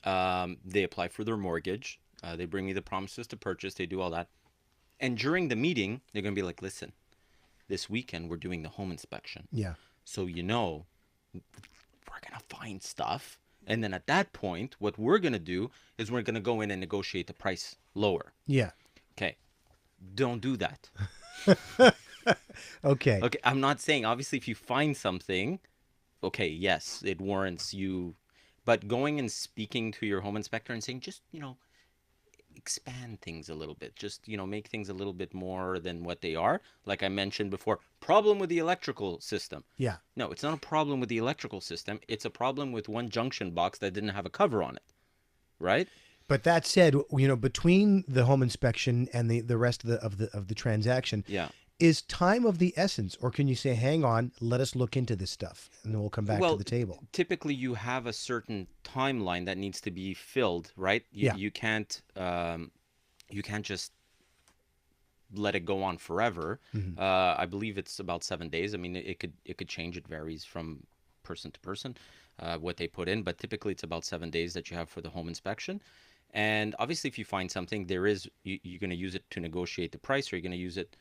[SPEAKER 15] they apply for their mortgage, they bring me the promises to purchase, they do all that. And during the meeting, they're going to be like, listen, this weekend we're doing the home inspection.
[SPEAKER 14] Yeah.
[SPEAKER 15] So, we're going to find stuff. And then at that point, what we're going to do is we're going to go in and negotiate the price lower.
[SPEAKER 14] Yeah.
[SPEAKER 15] Okay. Don't do that.
[SPEAKER 14] Okay.
[SPEAKER 15] Okay. I'm not saying, obviously, if you find something, okay, yes, it warrants you. But going and speaking to your home inspector and saying, just, expand things a little bit. Just, make things a little bit more than what they are. Like I mentioned before, problem with the electrical system.
[SPEAKER 14] Yeah.
[SPEAKER 15] No, it's not a problem with the electrical system. It's a problem with one junction box that didn't have a cover on it. Right?
[SPEAKER 14] But that said, between the home inspection and the rest of the transaction,
[SPEAKER 15] Yeah.
[SPEAKER 14] is time of the essence, or can you say, hang on, let us look into this stuff, and then we'll come back to the table?
[SPEAKER 15] Typically, you have a certain timeline that needs to be filled, right? You can't just let it go on forever.
[SPEAKER 14] Mhm.
[SPEAKER 15] I believe it's about 7 days. I mean, it could change. It varies from person to person, what they put in, but typically it's about 7 days that you have for the home inspection. And obviously, if you find something, you're going to use it to negotiate the price, or you're going to use it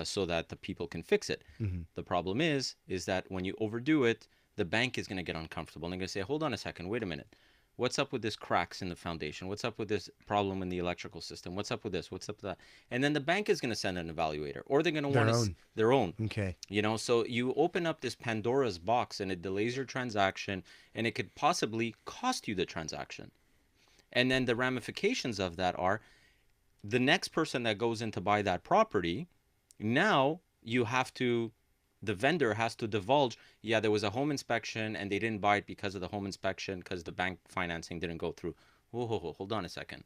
[SPEAKER 15] so that the people can fix it.
[SPEAKER 14] Mhm.
[SPEAKER 15] The problem is that when you overdo it, the bank is going to get uncomfortable and they're going to say, hold on a second, wait a minute. What's up with this cracks in the foundation? What's up with this problem in the electrical system? What's up with this? What's up with that? And then the bank is going to send an evaluator, or they're going to want their own.
[SPEAKER 14] Okay.
[SPEAKER 15] So you open up this Pandora's box and it delays your transaction, and it could possibly cost you the transaction. And then the ramifications of that are the next person that goes in to buy that property, now the vendor has to divulge, yeah, there was a home inspection and they didn't buy it because of the home inspection, because the bank financing didn't go through. Whoa, hold on a second.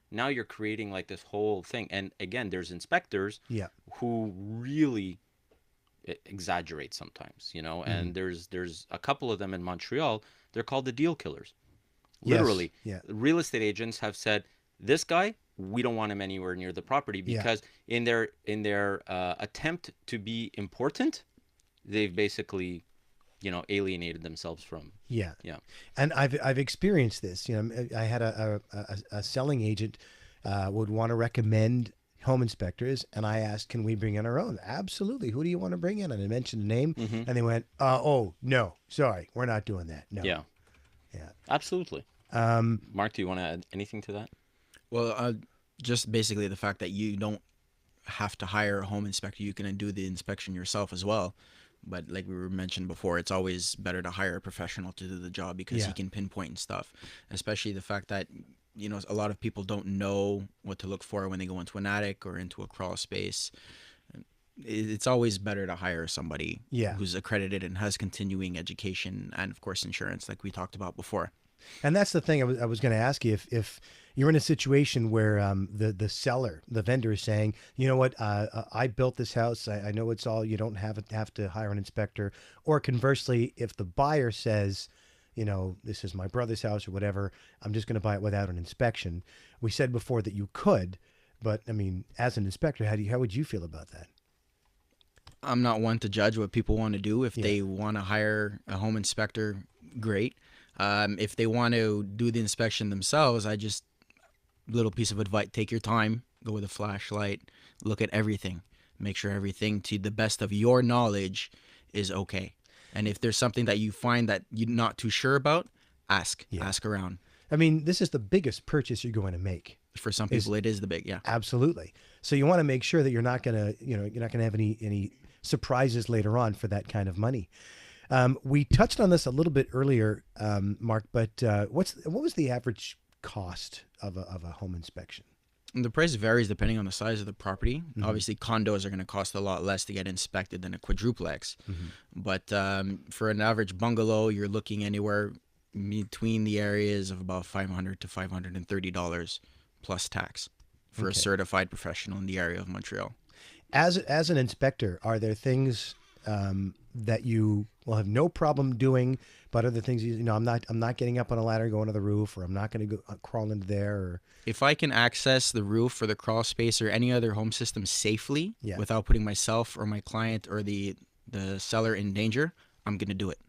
[SPEAKER 15] Now you're creating like this whole thing. And again, there's inspectors who really exaggerate sometimes, and there's a couple of them in Montreal. They're called the deal killers. Literally.
[SPEAKER 14] Yeah.
[SPEAKER 15] Real estate agents have said, this guy, we don't want him anywhere near the property, because in their attempt to be important, they've basically, alienated themselves from.
[SPEAKER 14] Yeah.
[SPEAKER 15] Yeah.
[SPEAKER 14] And I've experienced this. I had a selling agent would want to recommend home inspectors, and I asked, can we bring in our own? Absolutely. Who do you want to bring in? And I mentioned a name, and they went, oh, no, sorry, we're not doing that. No.
[SPEAKER 15] Yeah.
[SPEAKER 14] Yeah.
[SPEAKER 15] Absolutely. Mark, do you want to add anything to that?
[SPEAKER 16] Well, just basically the fact that you don't have to hire a home inspector. You can do the inspection yourself as well. But like we were mentioned before, it's always better to hire a professional to do the job, because he can pinpoint stuff, especially the fact that, a lot of people don't know what to look for when they go into an attic or into a crawl space. It's always better to hire somebody who's accredited and has continuing education and, of course, insurance, like we talked about before.
[SPEAKER 14] And that's the thing I was going to ask you. If you're in a situation where the seller, the vendor, is saying, you know what, I built this house, I know it's all, you don't have to hire an inspector. Or conversely, if the buyer says, this is my brother's house or whatever, I'm just going to buy it without an inspection. We said before that you could, but I mean, as an inspector, how would you feel about that?
[SPEAKER 16] I'm not one to judge what people want to do. If they want to hire a home inspector, great. If they want to do the inspection themselves, little piece of advice, take your time, go with a flashlight, look at everything, make sure everything to the best of your knowledge is okay. And if there's something that you find that you're not too sure about, ask around.
[SPEAKER 14] I mean, this is the biggest purchase you're going to make.
[SPEAKER 16] For some people, it is the big,
[SPEAKER 14] Absolutely. So you want to make sure that you're not going to, have any surprises later on for that kind of money. We touched on this a little bit earlier, Mark, but what was the average cost of a home inspection?
[SPEAKER 16] The price varies depending on the size of the property.
[SPEAKER 14] Mm-hmm.
[SPEAKER 16] Obviously, condos are going to cost a lot less to get inspected than a quadruplex.
[SPEAKER 14] Mm-hmm.
[SPEAKER 16] But for an average bungalow, you're looking anywhere between the areas of about $500 to $530 plus tax for a certified professional in the area of Montreal.
[SPEAKER 14] As an inspector, are there things that you will have no problem doing, but other things, I'm not getting up on a ladder, going to the roof, or I'm not going to go crawl into there. Or
[SPEAKER 16] if I can access the roof or the crawl space or any other home system safely without putting myself or my client or the seller in danger, I'm going to do it.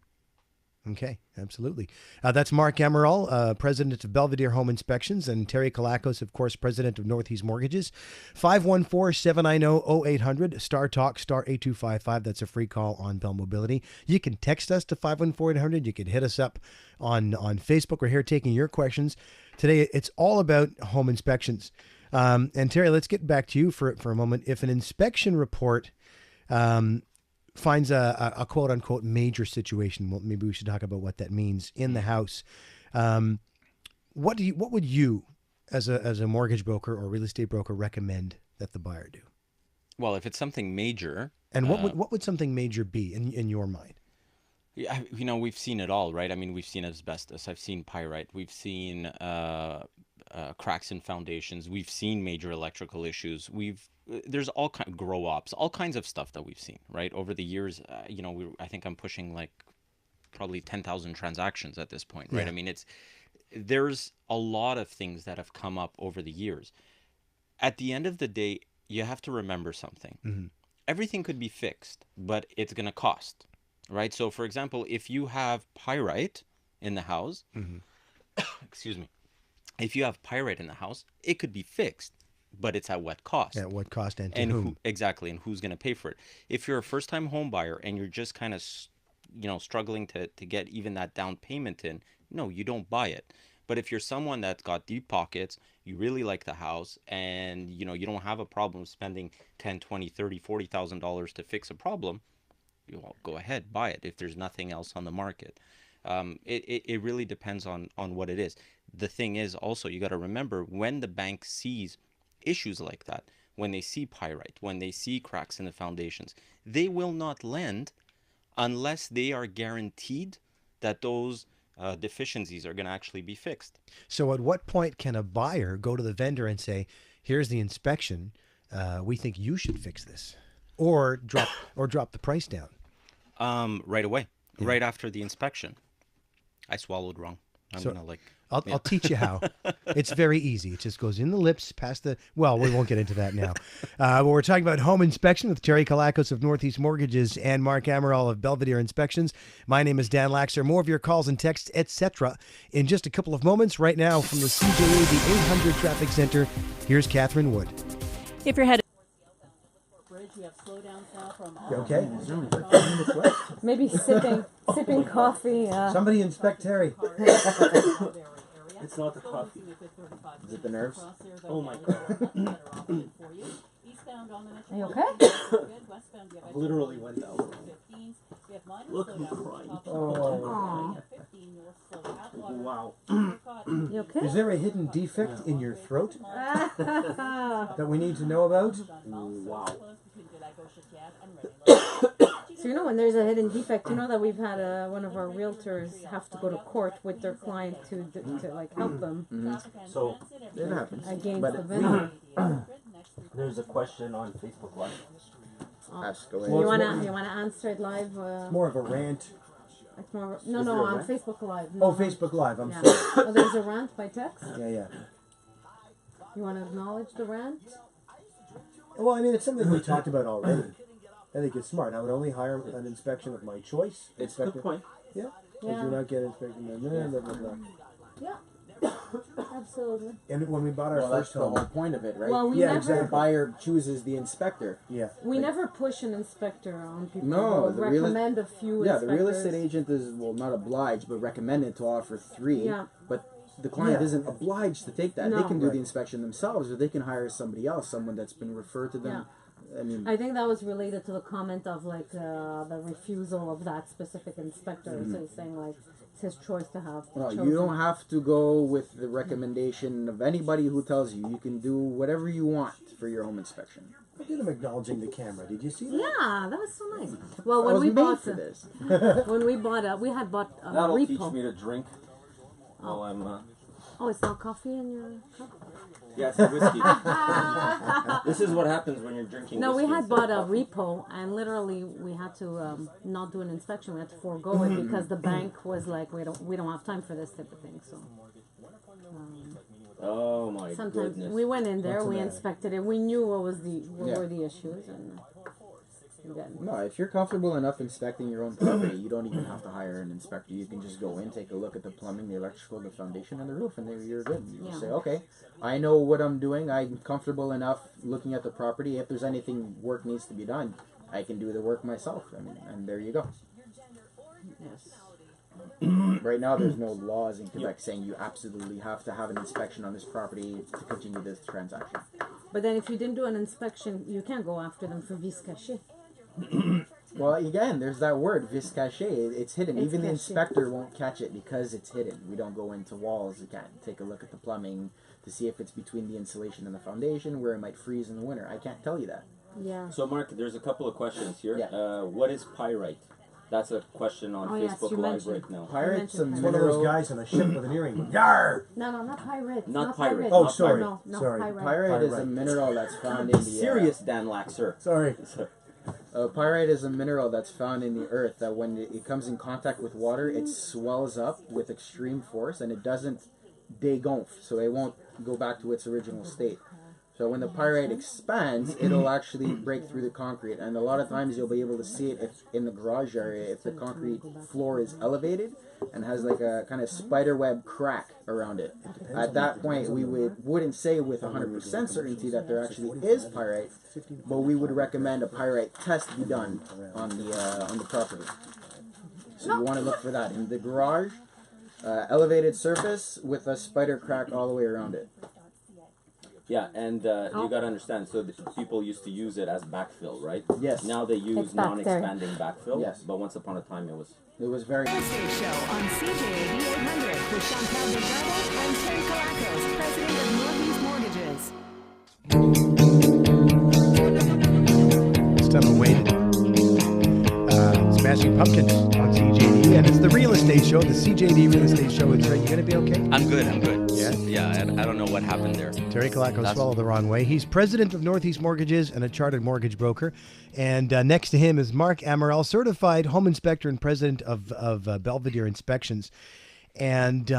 [SPEAKER 14] Okay, absolutely. That's Mark Amaral, president of Belvedere Home Inspections, and Terry Kilakos, of course, president of Northeast Mortgages. 514-790-0800, Star Talk, star 8255. That's a free call on Bell Mobility. You can text us to 514-800. You can hit us up on Facebook. We're here taking your questions. Today, it's all about home inspections. And Terry, let's get back to you for a moment. If an inspection report finds a quote unquote major situation, well, maybe we should talk about what that means in the house. What would you, as a mortgage broker or real estate broker, recommend that the buyer do?
[SPEAKER 15] Well, if it's something major,
[SPEAKER 14] and what would something major be in your mind?
[SPEAKER 15] Yeah, we've seen it all, right? I mean, we've seen asbestos, I've seen pyrite, we've seen cracks in foundations, we've seen major electrical issues, there's all kind of grow ops, all kinds of stuff that we've seen, right? Over the years, I think I'm pushing like probably 10,000 transactions at this point, right? Yeah. I mean, there's a lot of things that have come up over the years. At the end of the day, you have to remember something. Mm-hmm. Everything could be fixed, but it's going to cost, right? So, for example, if you have pyrite in the house, excuse me, if you have pyrite in the house, it could be fixed, but it's at what cost?
[SPEAKER 14] At what cost and to whom?
[SPEAKER 15] Exactly, and who's going to pay for it? If you're a first-time home buyer and you're just kind of, struggling to get even that down payment in, no, you don't buy it. But if you're someone that's got deep pockets, you really like the house, and you don't have a problem spending $10,000, $20,000, $30,000, $40,000 to fix a problem, go ahead, buy it if there's nothing else on the market. It really depends on what it is. The thing is also, you got to remember, when the bank sees issues like that, when they see pyrite, when they see cracks in the foundations, they will not lend unless they are guaranteed that those deficiencies are going to actually be fixed.
[SPEAKER 14] So at what point can a buyer go to the vendor and say, here's the inspection, we think you should fix this, or drop the price down?
[SPEAKER 15] Right away, right after the inspection. I swallowed wrong.
[SPEAKER 14] I'll teach you how. It's very easy. It just goes in the lips, past the... Well, we won't get into that now. But we're talking about home inspection with Terry Kilakos of Northeast Mortgages and Mark Amaral of Belvedere Inspections. My name is Dan Laxer. More of your calls and texts, etc. in just a couple of moments. Right now from the CJAD 800 Traffic Center, here's Catherine Wood.
[SPEAKER 8] If you're headed...
[SPEAKER 20] You okay?
[SPEAKER 19] Maybe sipping coffee.
[SPEAKER 20] Somebody inspect Terry.
[SPEAKER 1] It's not the coffee.
[SPEAKER 18] Is it the nerves?
[SPEAKER 1] Oh my god.
[SPEAKER 19] Are you okay?
[SPEAKER 1] I literally went out. Look, I'm crying.
[SPEAKER 20] Oh.
[SPEAKER 1] Wow.
[SPEAKER 19] You okay?
[SPEAKER 20] Is there a hidden defect in your throat that we need to know about?
[SPEAKER 1] Wow.
[SPEAKER 19] So when there's a hidden defect, that we've had one of our realtors have to go to court with their client to help them.
[SPEAKER 18] Mm-hmm.
[SPEAKER 1] So
[SPEAKER 18] it happens
[SPEAKER 19] against the vendor.
[SPEAKER 1] There's a question on Facebook Live.
[SPEAKER 18] Ask away.
[SPEAKER 19] You wanna answer it live?
[SPEAKER 20] It's more of a rant.
[SPEAKER 19] It's more on Facebook Live.
[SPEAKER 20] No, Facebook Live. I'm sorry.
[SPEAKER 19] Oh, there's a rant by text.
[SPEAKER 20] Yeah.
[SPEAKER 19] You want to acknowledge the rant?
[SPEAKER 20] Well, I mean, it's something we talked about already. I think it's smart. I would only hire an inspection of my choice.
[SPEAKER 1] It's a good point.
[SPEAKER 20] Yeah. I do not get inspection. Blah, blah, blah.
[SPEAKER 19] Yeah. Absolutely.
[SPEAKER 20] And when we bought our first home,
[SPEAKER 18] the whole point of it, right?
[SPEAKER 19] Well,
[SPEAKER 20] exactly.
[SPEAKER 18] The buyer chooses the inspector.
[SPEAKER 20] Yeah.
[SPEAKER 19] We never push an inspector on people.
[SPEAKER 18] No,
[SPEAKER 19] we'll recommend a few.
[SPEAKER 18] Yeah,
[SPEAKER 19] inspectors.
[SPEAKER 18] the real estate agent is not obliged, but recommended to offer 3.
[SPEAKER 19] Yeah.
[SPEAKER 18] But the client isn't obliged to take that.
[SPEAKER 19] No.
[SPEAKER 18] They can do the inspection themselves, or they can hire somebody else, someone that's been referred to them.
[SPEAKER 19] Yeah.
[SPEAKER 18] I
[SPEAKER 19] think that was related to the comment of the refusal of that specific inspector.
[SPEAKER 18] Mm-hmm.
[SPEAKER 19] So he's saying it's his choice to have.
[SPEAKER 18] Well, you don't have to go with the recommendation of anybody who tells you. You can do whatever you want for your home inspection.
[SPEAKER 20] I did them acknowledging the camera. Did you see that?
[SPEAKER 19] Yeah, that was so nice. Well, when we bought
[SPEAKER 18] this,
[SPEAKER 19] when we had bought a
[SPEAKER 1] That'll
[SPEAKER 19] repo.
[SPEAKER 1] teach me to drink while I'm
[SPEAKER 19] Oh, it's not coffee in your cup?
[SPEAKER 17] Yeah, it's the whiskey. This is what happens when you're drinking
[SPEAKER 19] No,
[SPEAKER 17] whiskey.
[SPEAKER 19] we had bought a repo, and literally we had to not do an inspection. We had to forego it because the bank was like, we don't have time for this type of thing. So.
[SPEAKER 17] Oh my
[SPEAKER 19] Sometimes
[SPEAKER 17] goodness.
[SPEAKER 19] we went in there, we inspected it, we knew what were the issues, and again.
[SPEAKER 18] No, if you're comfortable enough inspecting your own property, you don't even have to hire an inspector. You can just go in, take a look at the plumbing, the electrical, the foundation, and the roof, and then you're good. You just say, okay, I know what I'm doing. I'm comfortable enough looking at the property. If there's anything work needs to be done, I can do the work myself. I mean, and there you go.
[SPEAKER 19] Yes.
[SPEAKER 18] Right now, there's no laws in Quebec saying you absolutely have to have an inspection on this property to continue this transaction.
[SPEAKER 19] But then if you didn't do an inspection, you can't go after them for vice caché.
[SPEAKER 18] Well, again, there's that word, vis caché. It's hidden.
[SPEAKER 19] It's
[SPEAKER 18] Even the
[SPEAKER 19] caché.
[SPEAKER 18] inspector won't catch it because it's hidden. We don't go into walls. You can't take a look at the plumbing to see if it's between the insulation and the foundation, where it might freeze in the winter. I can't tell you that.
[SPEAKER 19] Yeah.
[SPEAKER 17] So, Mark, there's a couple of questions here.
[SPEAKER 18] Yeah.
[SPEAKER 17] What is pyrite? That's a question on
[SPEAKER 19] Oh, yes,
[SPEAKER 17] Facebook
[SPEAKER 19] you
[SPEAKER 17] Live
[SPEAKER 19] mentioned-
[SPEAKER 17] right now.
[SPEAKER 18] Pyrite's a
[SPEAKER 20] It's one of those guys on a ship with an earring.
[SPEAKER 18] Yar!
[SPEAKER 19] No, not pyrite.
[SPEAKER 17] Not pyrite.
[SPEAKER 20] Oh,
[SPEAKER 17] Not
[SPEAKER 20] sorry.
[SPEAKER 17] pyrite.
[SPEAKER 19] No,
[SPEAKER 20] Sorry.
[SPEAKER 19] pyrite.
[SPEAKER 18] Pyrite is a mineral that's found in the...
[SPEAKER 17] Serious, Dan Laxer.
[SPEAKER 20] Sorry.
[SPEAKER 18] Pyrite is a mineral that's found in the earth that when it comes in contact with water, it swells up with extreme force and it doesn't degonfle, so it won't go back to its original state. So when the pyrite expands, it'll actually break through the concrete, and a lot of times you'll be able to see it if in the garage area if the concrete floor is elevated and has like a kind of spider web crack around it. At that point, we wouldn't say with 100% certainty that there actually is pyrite, but we would recommend a pyrite test be done on the property. So you want to look for that in the garage, elevated surface with a spider crack all the way around it.
[SPEAKER 17] Yeah, and you got to understand, so people used to use it as backfill, right?
[SPEAKER 18] Yes.
[SPEAKER 17] Now they use
[SPEAKER 19] It's back there.
[SPEAKER 17] non-expanding backfill.
[SPEAKER 18] Yes.
[SPEAKER 17] But once upon a time it was...
[SPEAKER 18] It was very...
[SPEAKER 21] Real Estate Show on CJAD 800 with Chantal Desjardins and Terry Kilakos, president of Northeast Mortgages.
[SPEAKER 14] It's time awaited. Smashing Pumpkins on CJD, and it's the Real Estate Show, the CJD Real Estate Show. It's right. You gonna be okay?
[SPEAKER 15] I'm good.
[SPEAKER 14] Yeah?
[SPEAKER 15] Yeah, I don't know what happened there.
[SPEAKER 14] Terry Kilakos swallowed the wrong way. He's president of Northeast Mortgages and a chartered mortgage broker. And next to him is Mark Amaral, certified home inspector and president of Belvedere Inspections. And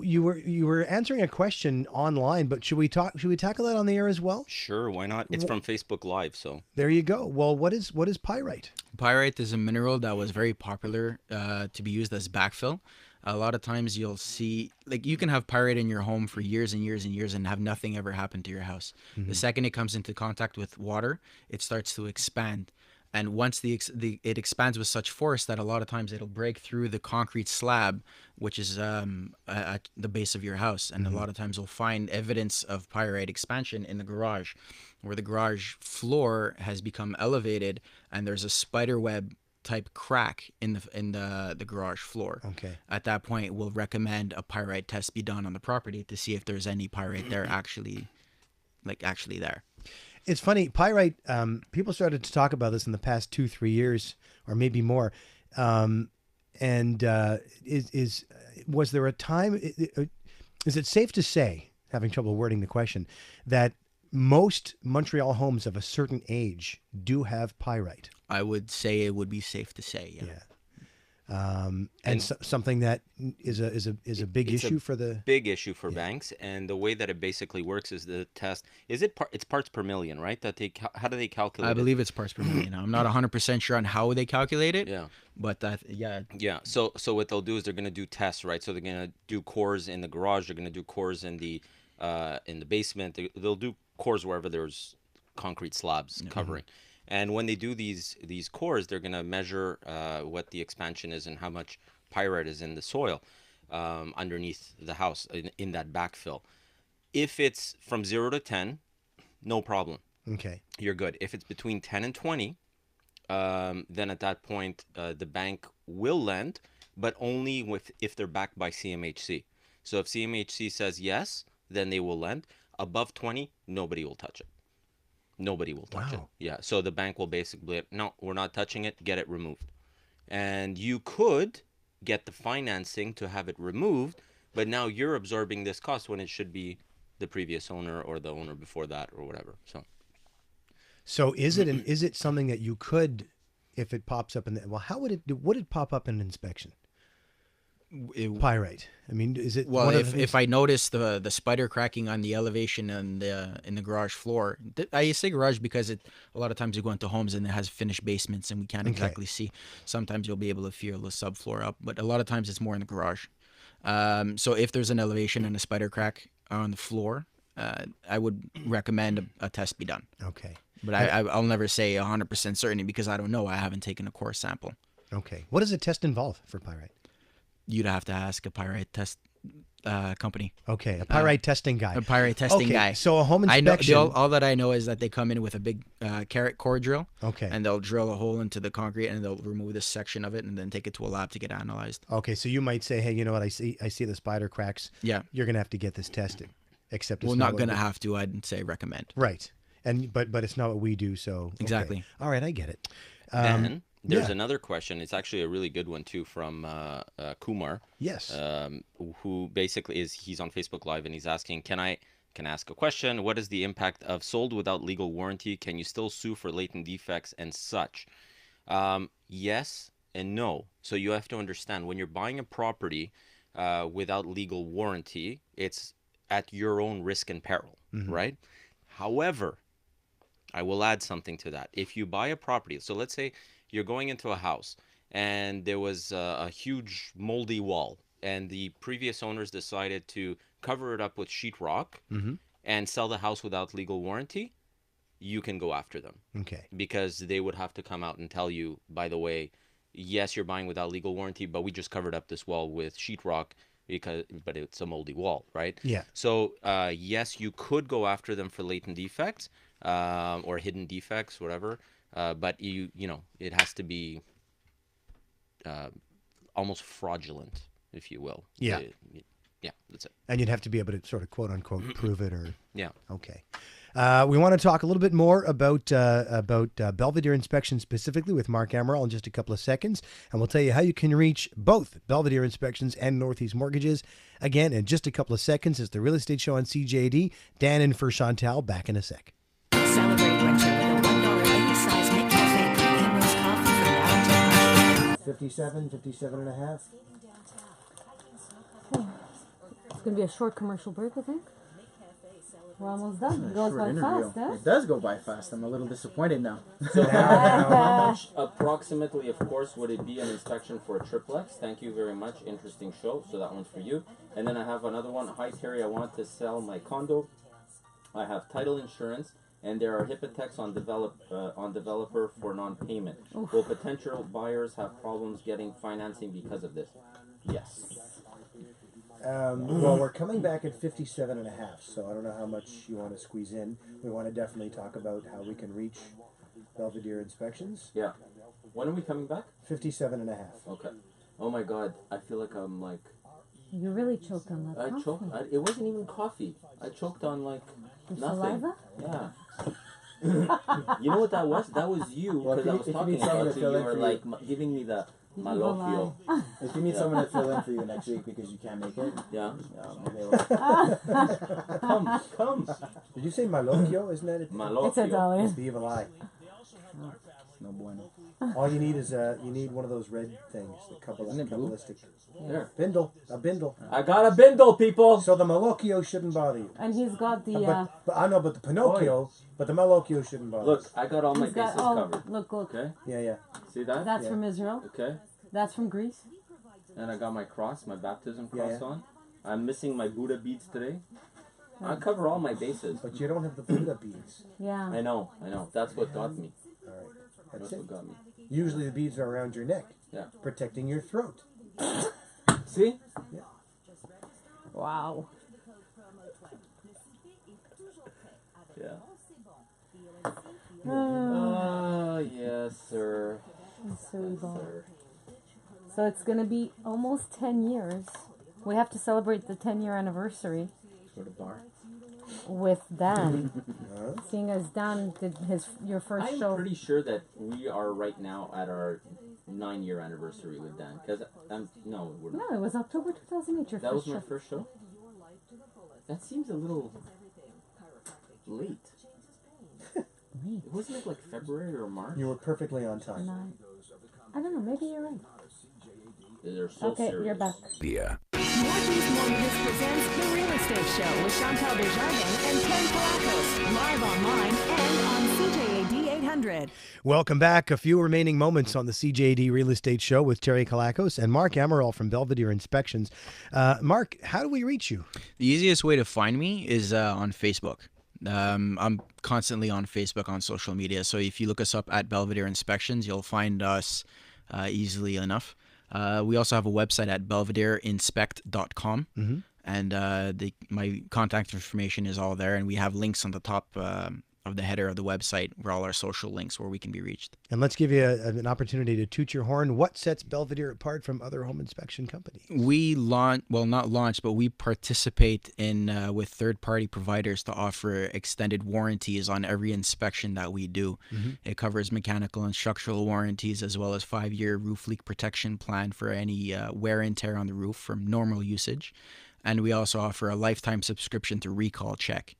[SPEAKER 14] you were answering a question online, but should we tackle that on the air as well?
[SPEAKER 15] Sure, why not? It's from Facebook Live, so.
[SPEAKER 14] There you go. Well, what is pyrite?
[SPEAKER 16] Pyrite is a mineral that was very popular to be used as backfill. A lot of times you'll see, like, you can have pyrite in your home for years and years and years and have nothing ever happen to your house.
[SPEAKER 14] Mm-hmm.
[SPEAKER 16] The second it comes into contact with water, it starts to expand. And once it expands with such force that a lot of times it'll break through the concrete slab, which is at the base of your house. And a lot of times you'll find evidence of pyrite expansion in the garage, where the garage floor has become elevated and there's a spider web type crack in the garage floor.
[SPEAKER 14] Okay.
[SPEAKER 16] At that point, we'll recommend a pyrite test be done on the property to see if there's any pyrite there actually there.
[SPEAKER 14] It's funny, pyrite, people started to talk about this in the past 2-3 years, or maybe more. Was there a time, is it safe to say, having trouble wording the question, that most Montreal homes of a certain age do have pyrite?
[SPEAKER 16] I would say it would be safe to say, yeah.
[SPEAKER 14] Something that is a big issue for the
[SPEAKER 15] big issue for banks, and the way that it basically works is the test. It's parts per million, right? How do they calculate?
[SPEAKER 16] I believe it's parts per million. I'm not 100% sure on how they calculate it.
[SPEAKER 15] Yeah.
[SPEAKER 16] But yeah.
[SPEAKER 15] So what they'll do is they're going to do tests, right? So they're going to do cores in the garage. They're going to do cores in the basement. They'll do cores wherever there's concrete slabs covering. And when they do these cores, they're going to measure what the expansion is and how much pyrite is in the soil underneath the house in that backfill. If it's from 0 to 10, no problem.
[SPEAKER 14] Okay.
[SPEAKER 15] You're good. If it's between 10 and 20, then at that point, the bank will lend, but only if they're backed by CMHC. So if CMHC says yes, then they will lend. Above 20, nobody will touch it. Nobody will touch it. Yeah. So the bank will basically, no, we're not touching it. Get it removed. And you could get the financing to have it removed, But now you're absorbing this cost when it should be the previous owner or the owner before that or whatever.
[SPEAKER 14] So is it something that you could, if it pops up how would it pop up in an inspection? Pyrite. I mean, is it
[SPEAKER 16] well? If I notice the spider cracking on the elevation and in the garage floor, I say garage because a lot of times you go into homes and it has finished basements and we can't exactly see. Sometimes you'll be able to feel the subfloor up, but a lot of times it's more in the garage. So if there's an elevation and a spider crack on the floor, I would recommend a test be done.
[SPEAKER 14] Okay.
[SPEAKER 16] But I'll never say 100% certainty because I don't know. I haven't taken a core sample.
[SPEAKER 14] Okay. What does a test involve for pyrite?
[SPEAKER 16] You'd have to ask a pyrite test company.
[SPEAKER 14] Okay, a pyrite testing guy.
[SPEAKER 16] A pyrite testing guy.
[SPEAKER 14] So a home inspection.
[SPEAKER 16] I know, all that I know is that they come in with a big carrot core drill.
[SPEAKER 14] Okay.
[SPEAKER 16] And they'll drill a hole into the concrete and they'll remove this section of it and then take it to a lab to get analyzed.
[SPEAKER 14] Okay, so you might say, hey, you know what? I see the spider cracks.
[SPEAKER 16] Yeah.
[SPEAKER 14] You're gonna have to get this tested. Except it's
[SPEAKER 16] not gonna have to. I'd say recommend.
[SPEAKER 14] Right. But it's not what we do. So
[SPEAKER 16] exactly.
[SPEAKER 14] Okay. All right, I get it.
[SPEAKER 15] Then there's another question. It's actually a really good one too from Kumar.
[SPEAKER 14] Yes.
[SPEAKER 15] Who basically he's on Facebook Live and he's asking, can I ask a question? What is the impact of sold without legal warranty? Can you still sue for latent defects and such? Yes and no. So you have to understand when you're buying a property without legal warranty, it's at your own risk and peril, right? However, I will add something to that. If you buy a property, so let's say you're going into a house and there was a huge moldy wall and the previous owners decided to cover it up with sheetrock and sell the house without legal warranty, you can go after them.
[SPEAKER 14] Okay.
[SPEAKER 15] Because they would have to come out and tell you, by the way, yes, you're buying without legal warranty, but we just covered up this wall with sheetrock but it's a moldy wall, right?
[SPEAKER 14] Yeah.
[SPEAKER 15] So yes, you could go after them for latent defects or hidden defects, whatever. But you know, it has to be almost fraudulent, if you will.
[SPEAKER 14] Yeah.
[SPEAKER 15] Yeah, that's it.
[SPEAKER 14] And you'd have to be able to sort of quote unquote prove it or.
[SPEAKER 15] Yeah.
[SPEAKER 14] Okay. We want to talk a little bit more about Belvedere Inspection specifically with Mark Amaral in just a couple of seconds. And we'll tell you how you can reach both Belvedere Inspections and Northeast Mortgages. Again, in just a couple of seconds, it's the Real Estate Show on CJAD. Dan in for Chantal. Back in a sec.
[SPEAKER 21] Celebrate winter with a $1 any-size McCafe premium roast coffee from now until
[SPEAKER 20] 57 and a half.
[SPEAKER 19] It's going to be a short commercial break, I think. We're almost done. It goes by fast, eh?
[SPEAKER 18] It does go by fast. I'm a little disappointed now.
[SPEAKER 17] So how much approximately, of course, would it be an inspection for a triplex? Thank you very much. Interesting show. So that one's for you. And then I have another one. Hi, Terry. I want to sell my condo. I have title insurance, and there are hypothecs on developer for non-payment.
[SPEAKER 19] Oof.
[SPEAKER 17] Will potential buyers have problems getting financing because of this? Yes.
[SPEAKER 20] Well, we're coming back at 57 and a half, so I don't know how much you want to squeeze in. We want to definitely talk about how we can reach Belvedere Inspections.
[SPEAKER 17] Yeah. When are we coming back?
[SPEAKER 20] 57 and a half.
[SPEAKER 17] Okay. Oh my God, I feel like I'm like...
[SPEAKER 19] You really choked on that coffee.
[SPEAKER 17] choked. It wasn't even coffee. I choked on like nothing.
[SPEAKER 19] Saliva?
[SPEAKER 17] Yeah. You know what that was? That was you, because I was talking about you. You were like giving me the malocchio.
[SPEAKER 18] If you need someone to fill in for you next week because you can't make it,
[SPEAKER 17] yeah.
[SPEAKER 20] Come. Did you say malocchio? Isn't that it?
[SPEAKER 17] Malocchio.
[SPEAKER 19] It's Italian.
[SPEAKER 20] It's the evil eye.
[SPEAKER 18] no bueno.
[SPEAKER 20] All you need is you need one of those red things, the Kabbalistic.
[SPEAKER 17] There.
[SPEAKER 20] Bindle, a bindle.
[SPEAKER 17] I got a bindle, people.
[SPEAKER 20] So the malocchio shouldn't bother you.
[SPEAKER 19] And he's got the...
[SPEAKER 20] but I know, but the Pinocchio, but the malocchio shouldn't bother.
[SPEAKER 17] Look, I got all my
[SPEAKER 19] he's got,
[SPEAKER 17] bases covered.
[SPEAKER 19] Look.
[SPEAKER 17] Okay.
[SPEAKER 20] Yeah.
[SPEAKER 17] See that?
[SPEAKER 19] That's from Israel.
[SPEAKER 17] Okay.
[SPEAKER 19] That's from Greece.
[SPEAKER 17] And I got my cross, my baptism cross
[SPEAKER 20] Yeah.
[SPEAKER 17] on. I'm missing my Buddha beads today. I cover all my bases.
[SPEAKER 20] But you don't have the Buddha beads.
[SPEAKER 19] Yeah.
[SPEAKER 17] I know. That's what got me.
[SPEAKER 20] All right.
[SPEAKER 17] That's what got me.
[SPEAKER 20] Usually the beads are around your neck.
[SPEAKER 17] Yeah.
[SPEAKER 20] Protecting your throat.
[SPEAKER 17] See?
[SPEAKER 20] Yeah.
[SPEAKER 19] Wow.
[SPEAKER 17] Yeah. Oh, yes, sir.
[SPEAKER 19] Yes, sir. So it's going to be almost 10 years. We have to celebrate the 10-year anniversary.
[SPEAKER 18] Go to bar.
[SPEAKER 19] With Dan. Seeing as Dan did your first show.
[SPEAKER 17] I'm pretty sure that we are right now at our 9-year anniversary with Dan. Because no, we're not.
[SPEAKER 19] No, it was October 2008. Your
[SPEAKER 17] That was
[SPEAKER 19] first
[SPEAKER 17] my
[SPEAKER 19] show.
[SPEAKER 17] first show. That seems a little late. Wasn't it like February or March?
[SPEAKER 20] You were perfectly on time.
[SPEAKER 19] No. I don't know. Maybe you're right.
[SPEAKER 17] They're so
[SPEAKER 19] Okay,
[SPEAKER 17] serious.
[SPEAKER 19] you're back.
[SPEAKER 2] Yeah.
[SPEAKER 21] Northeast Mortgages presents The Real Estate Show with Chantal Desjardins and Ken Kilakos. Live online and on CJAD 800.
[SPEAKER 14] Welcome back. A few remaining moments on the CJAD Real Estate Show with Terry Kilakos and Mark Amaral from Belvedere Inspections. Mark, how do we reach you?
[SPEAKER 16] The easiest way to find me is on Facebook. I'm constantly on Facebook on social media. So if you look us up at Belvedere Inspections, you'll find us easily enough. We also have a website at belvedereinspect.com.
[SPEAKER 14] Mm-hmm.
[SPEAKER 16] And my contact information is all there. And we have links on the top of the header of the website where all our social links where we can be reached.
[SPEAKER 14] And let's give you an opportunity to toot your horn. What sets Belvedere apart from other home inspection companies?
[SPEAKER 16] We not launch, but we participate in with third-party providers to offer extended warranties on every inspection that we do.
[SPEAKER 14] Mm-hmm.
[SPEAKER 16] It covers mechanical and structural warranties as well as 5-year roof leak protection plan for any wear and tear on the roof from normal usage. And we also offer a lifetime subscription to Recall Check.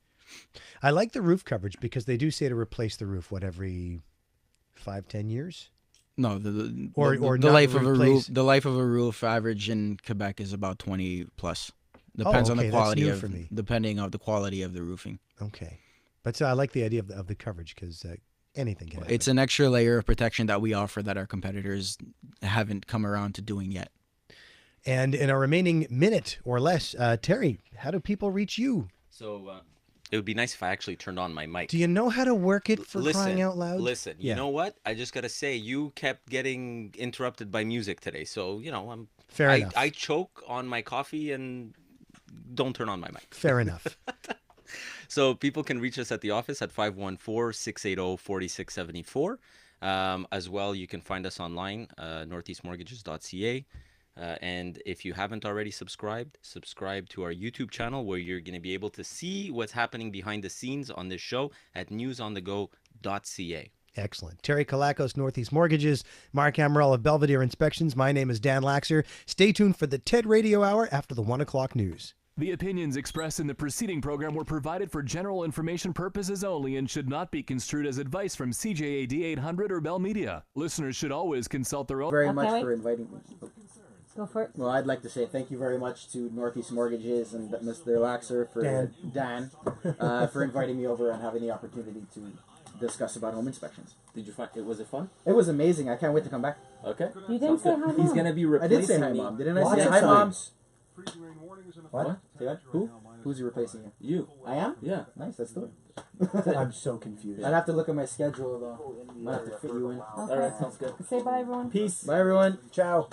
[SPEAKER 14] I like the roof coverage because they do say to replace the roof, every 5-10 years?
[SPEAKER 16] No, the
[SPEAKER 14] not
[SPEAKER 16] life of a
[SPEAKER 14] replace-
[SPEAKER 16] roof. The life of a roof average in Quebec is about 20 plus. Depends on the
[SPEAKER 14] okay,
[SPEAKER 16] quality
[SPEAKER 14] that's new for me.
[SPEAKER 16] depending on the quality of the roofing.
[SPEAKER 14] Okay. But I like the idea of the coverage because anything can happen.
[SPEAKER 16] It's an extra layer of protection that we offer that our competitors haven't come around to doing yet.
[SPEAKER 14] And in our remaining minute or less, Terry, how do people reach you?
[SPEAKER 15] So it would be nice if I actually turned on my mic.
[SPEAKER 14] Do you know how to work it for crying out loud?
[SPEAKER 15] Listen,
[SPEAKER 14] Yeah.
[SPEAKER 15] you know what? I just got to say, you kept getting interrupted by music today. So,
[SPEAKER 14] Fair enough.
[SPEAKER 15] I choke on my coffee and don't turn on my mic.
[SPEAKER 14] Fair enough.
[SPEAKER 15] So people can reach us at the office at 514-680-4674. As well, you can find us online, northeastmortgages.ca. And if you haven't already subscribe to our YouTube channel where you're going to be able to see what's happening behind the scenes on this show at newsonthego.ca.
[SPEAKER 14] Excellent. Terry Kilakos, Northeast Mortgages, Mark Amaral of Belvedere Inspections. My name is Dan Laxer. Stay tuned for the TED Radio Hour after the 1 o'clock news.
[SPEAKER 13] The opinions expressed in the preceding program were provided for general information purposes only and should not be construed as advice from CJAD 800 or Bell Media. Listeners should always consult their own...
[SPEAKER 18] Very much for inviting me.
[SPEAKER 19] Go for it.
[SPEAKER 18] Well, I'd like to say thank you very much to Northeast Mortgages and Mr. Laxer for Dan for inviting me over and having the opportunity to discuss about home inspections.
[SPEAKER 17] Did you find was it fun?
[SPEAKER 18] It was amazing. I can't wait to come back.
[SPEAKER 17] Okay.
[SPEAKER 19] You didn't say hi, Mom.
[SPEAKER 17] He's gonna be replacing
[SPEAKER 18] I did say hi,
[SPEAKER 17] me.
[SPEAKER 18] Mom. Didn't I
[SPEAKER 17] Lots
[SPEAKER 18] say
[SPEAKER 17] of
[SPEAKER 18] hi, Mom?
[SPEAKER 17] times.
[SPEAKER 18] What? Say that? Who? Who's he replacing you?
[SPEAKER 17] You.
[SPEAKER 18] I am?
[SPEAKER 17] Yeah.
[SPEAKER 18] Nice. Let's do it.
[SPEAKER 20] I'm so confused.
[SPEAKER 18] I'd have to look at my schedule though. Might have to fit you in.
[SPEAKER 19] Okay.
[SPEAKER 17] All right, sounds good.
[SPEAKER 19] Say bye, everyone.
[SPEAKER 18] Peace. Bye, everyone. Ciao.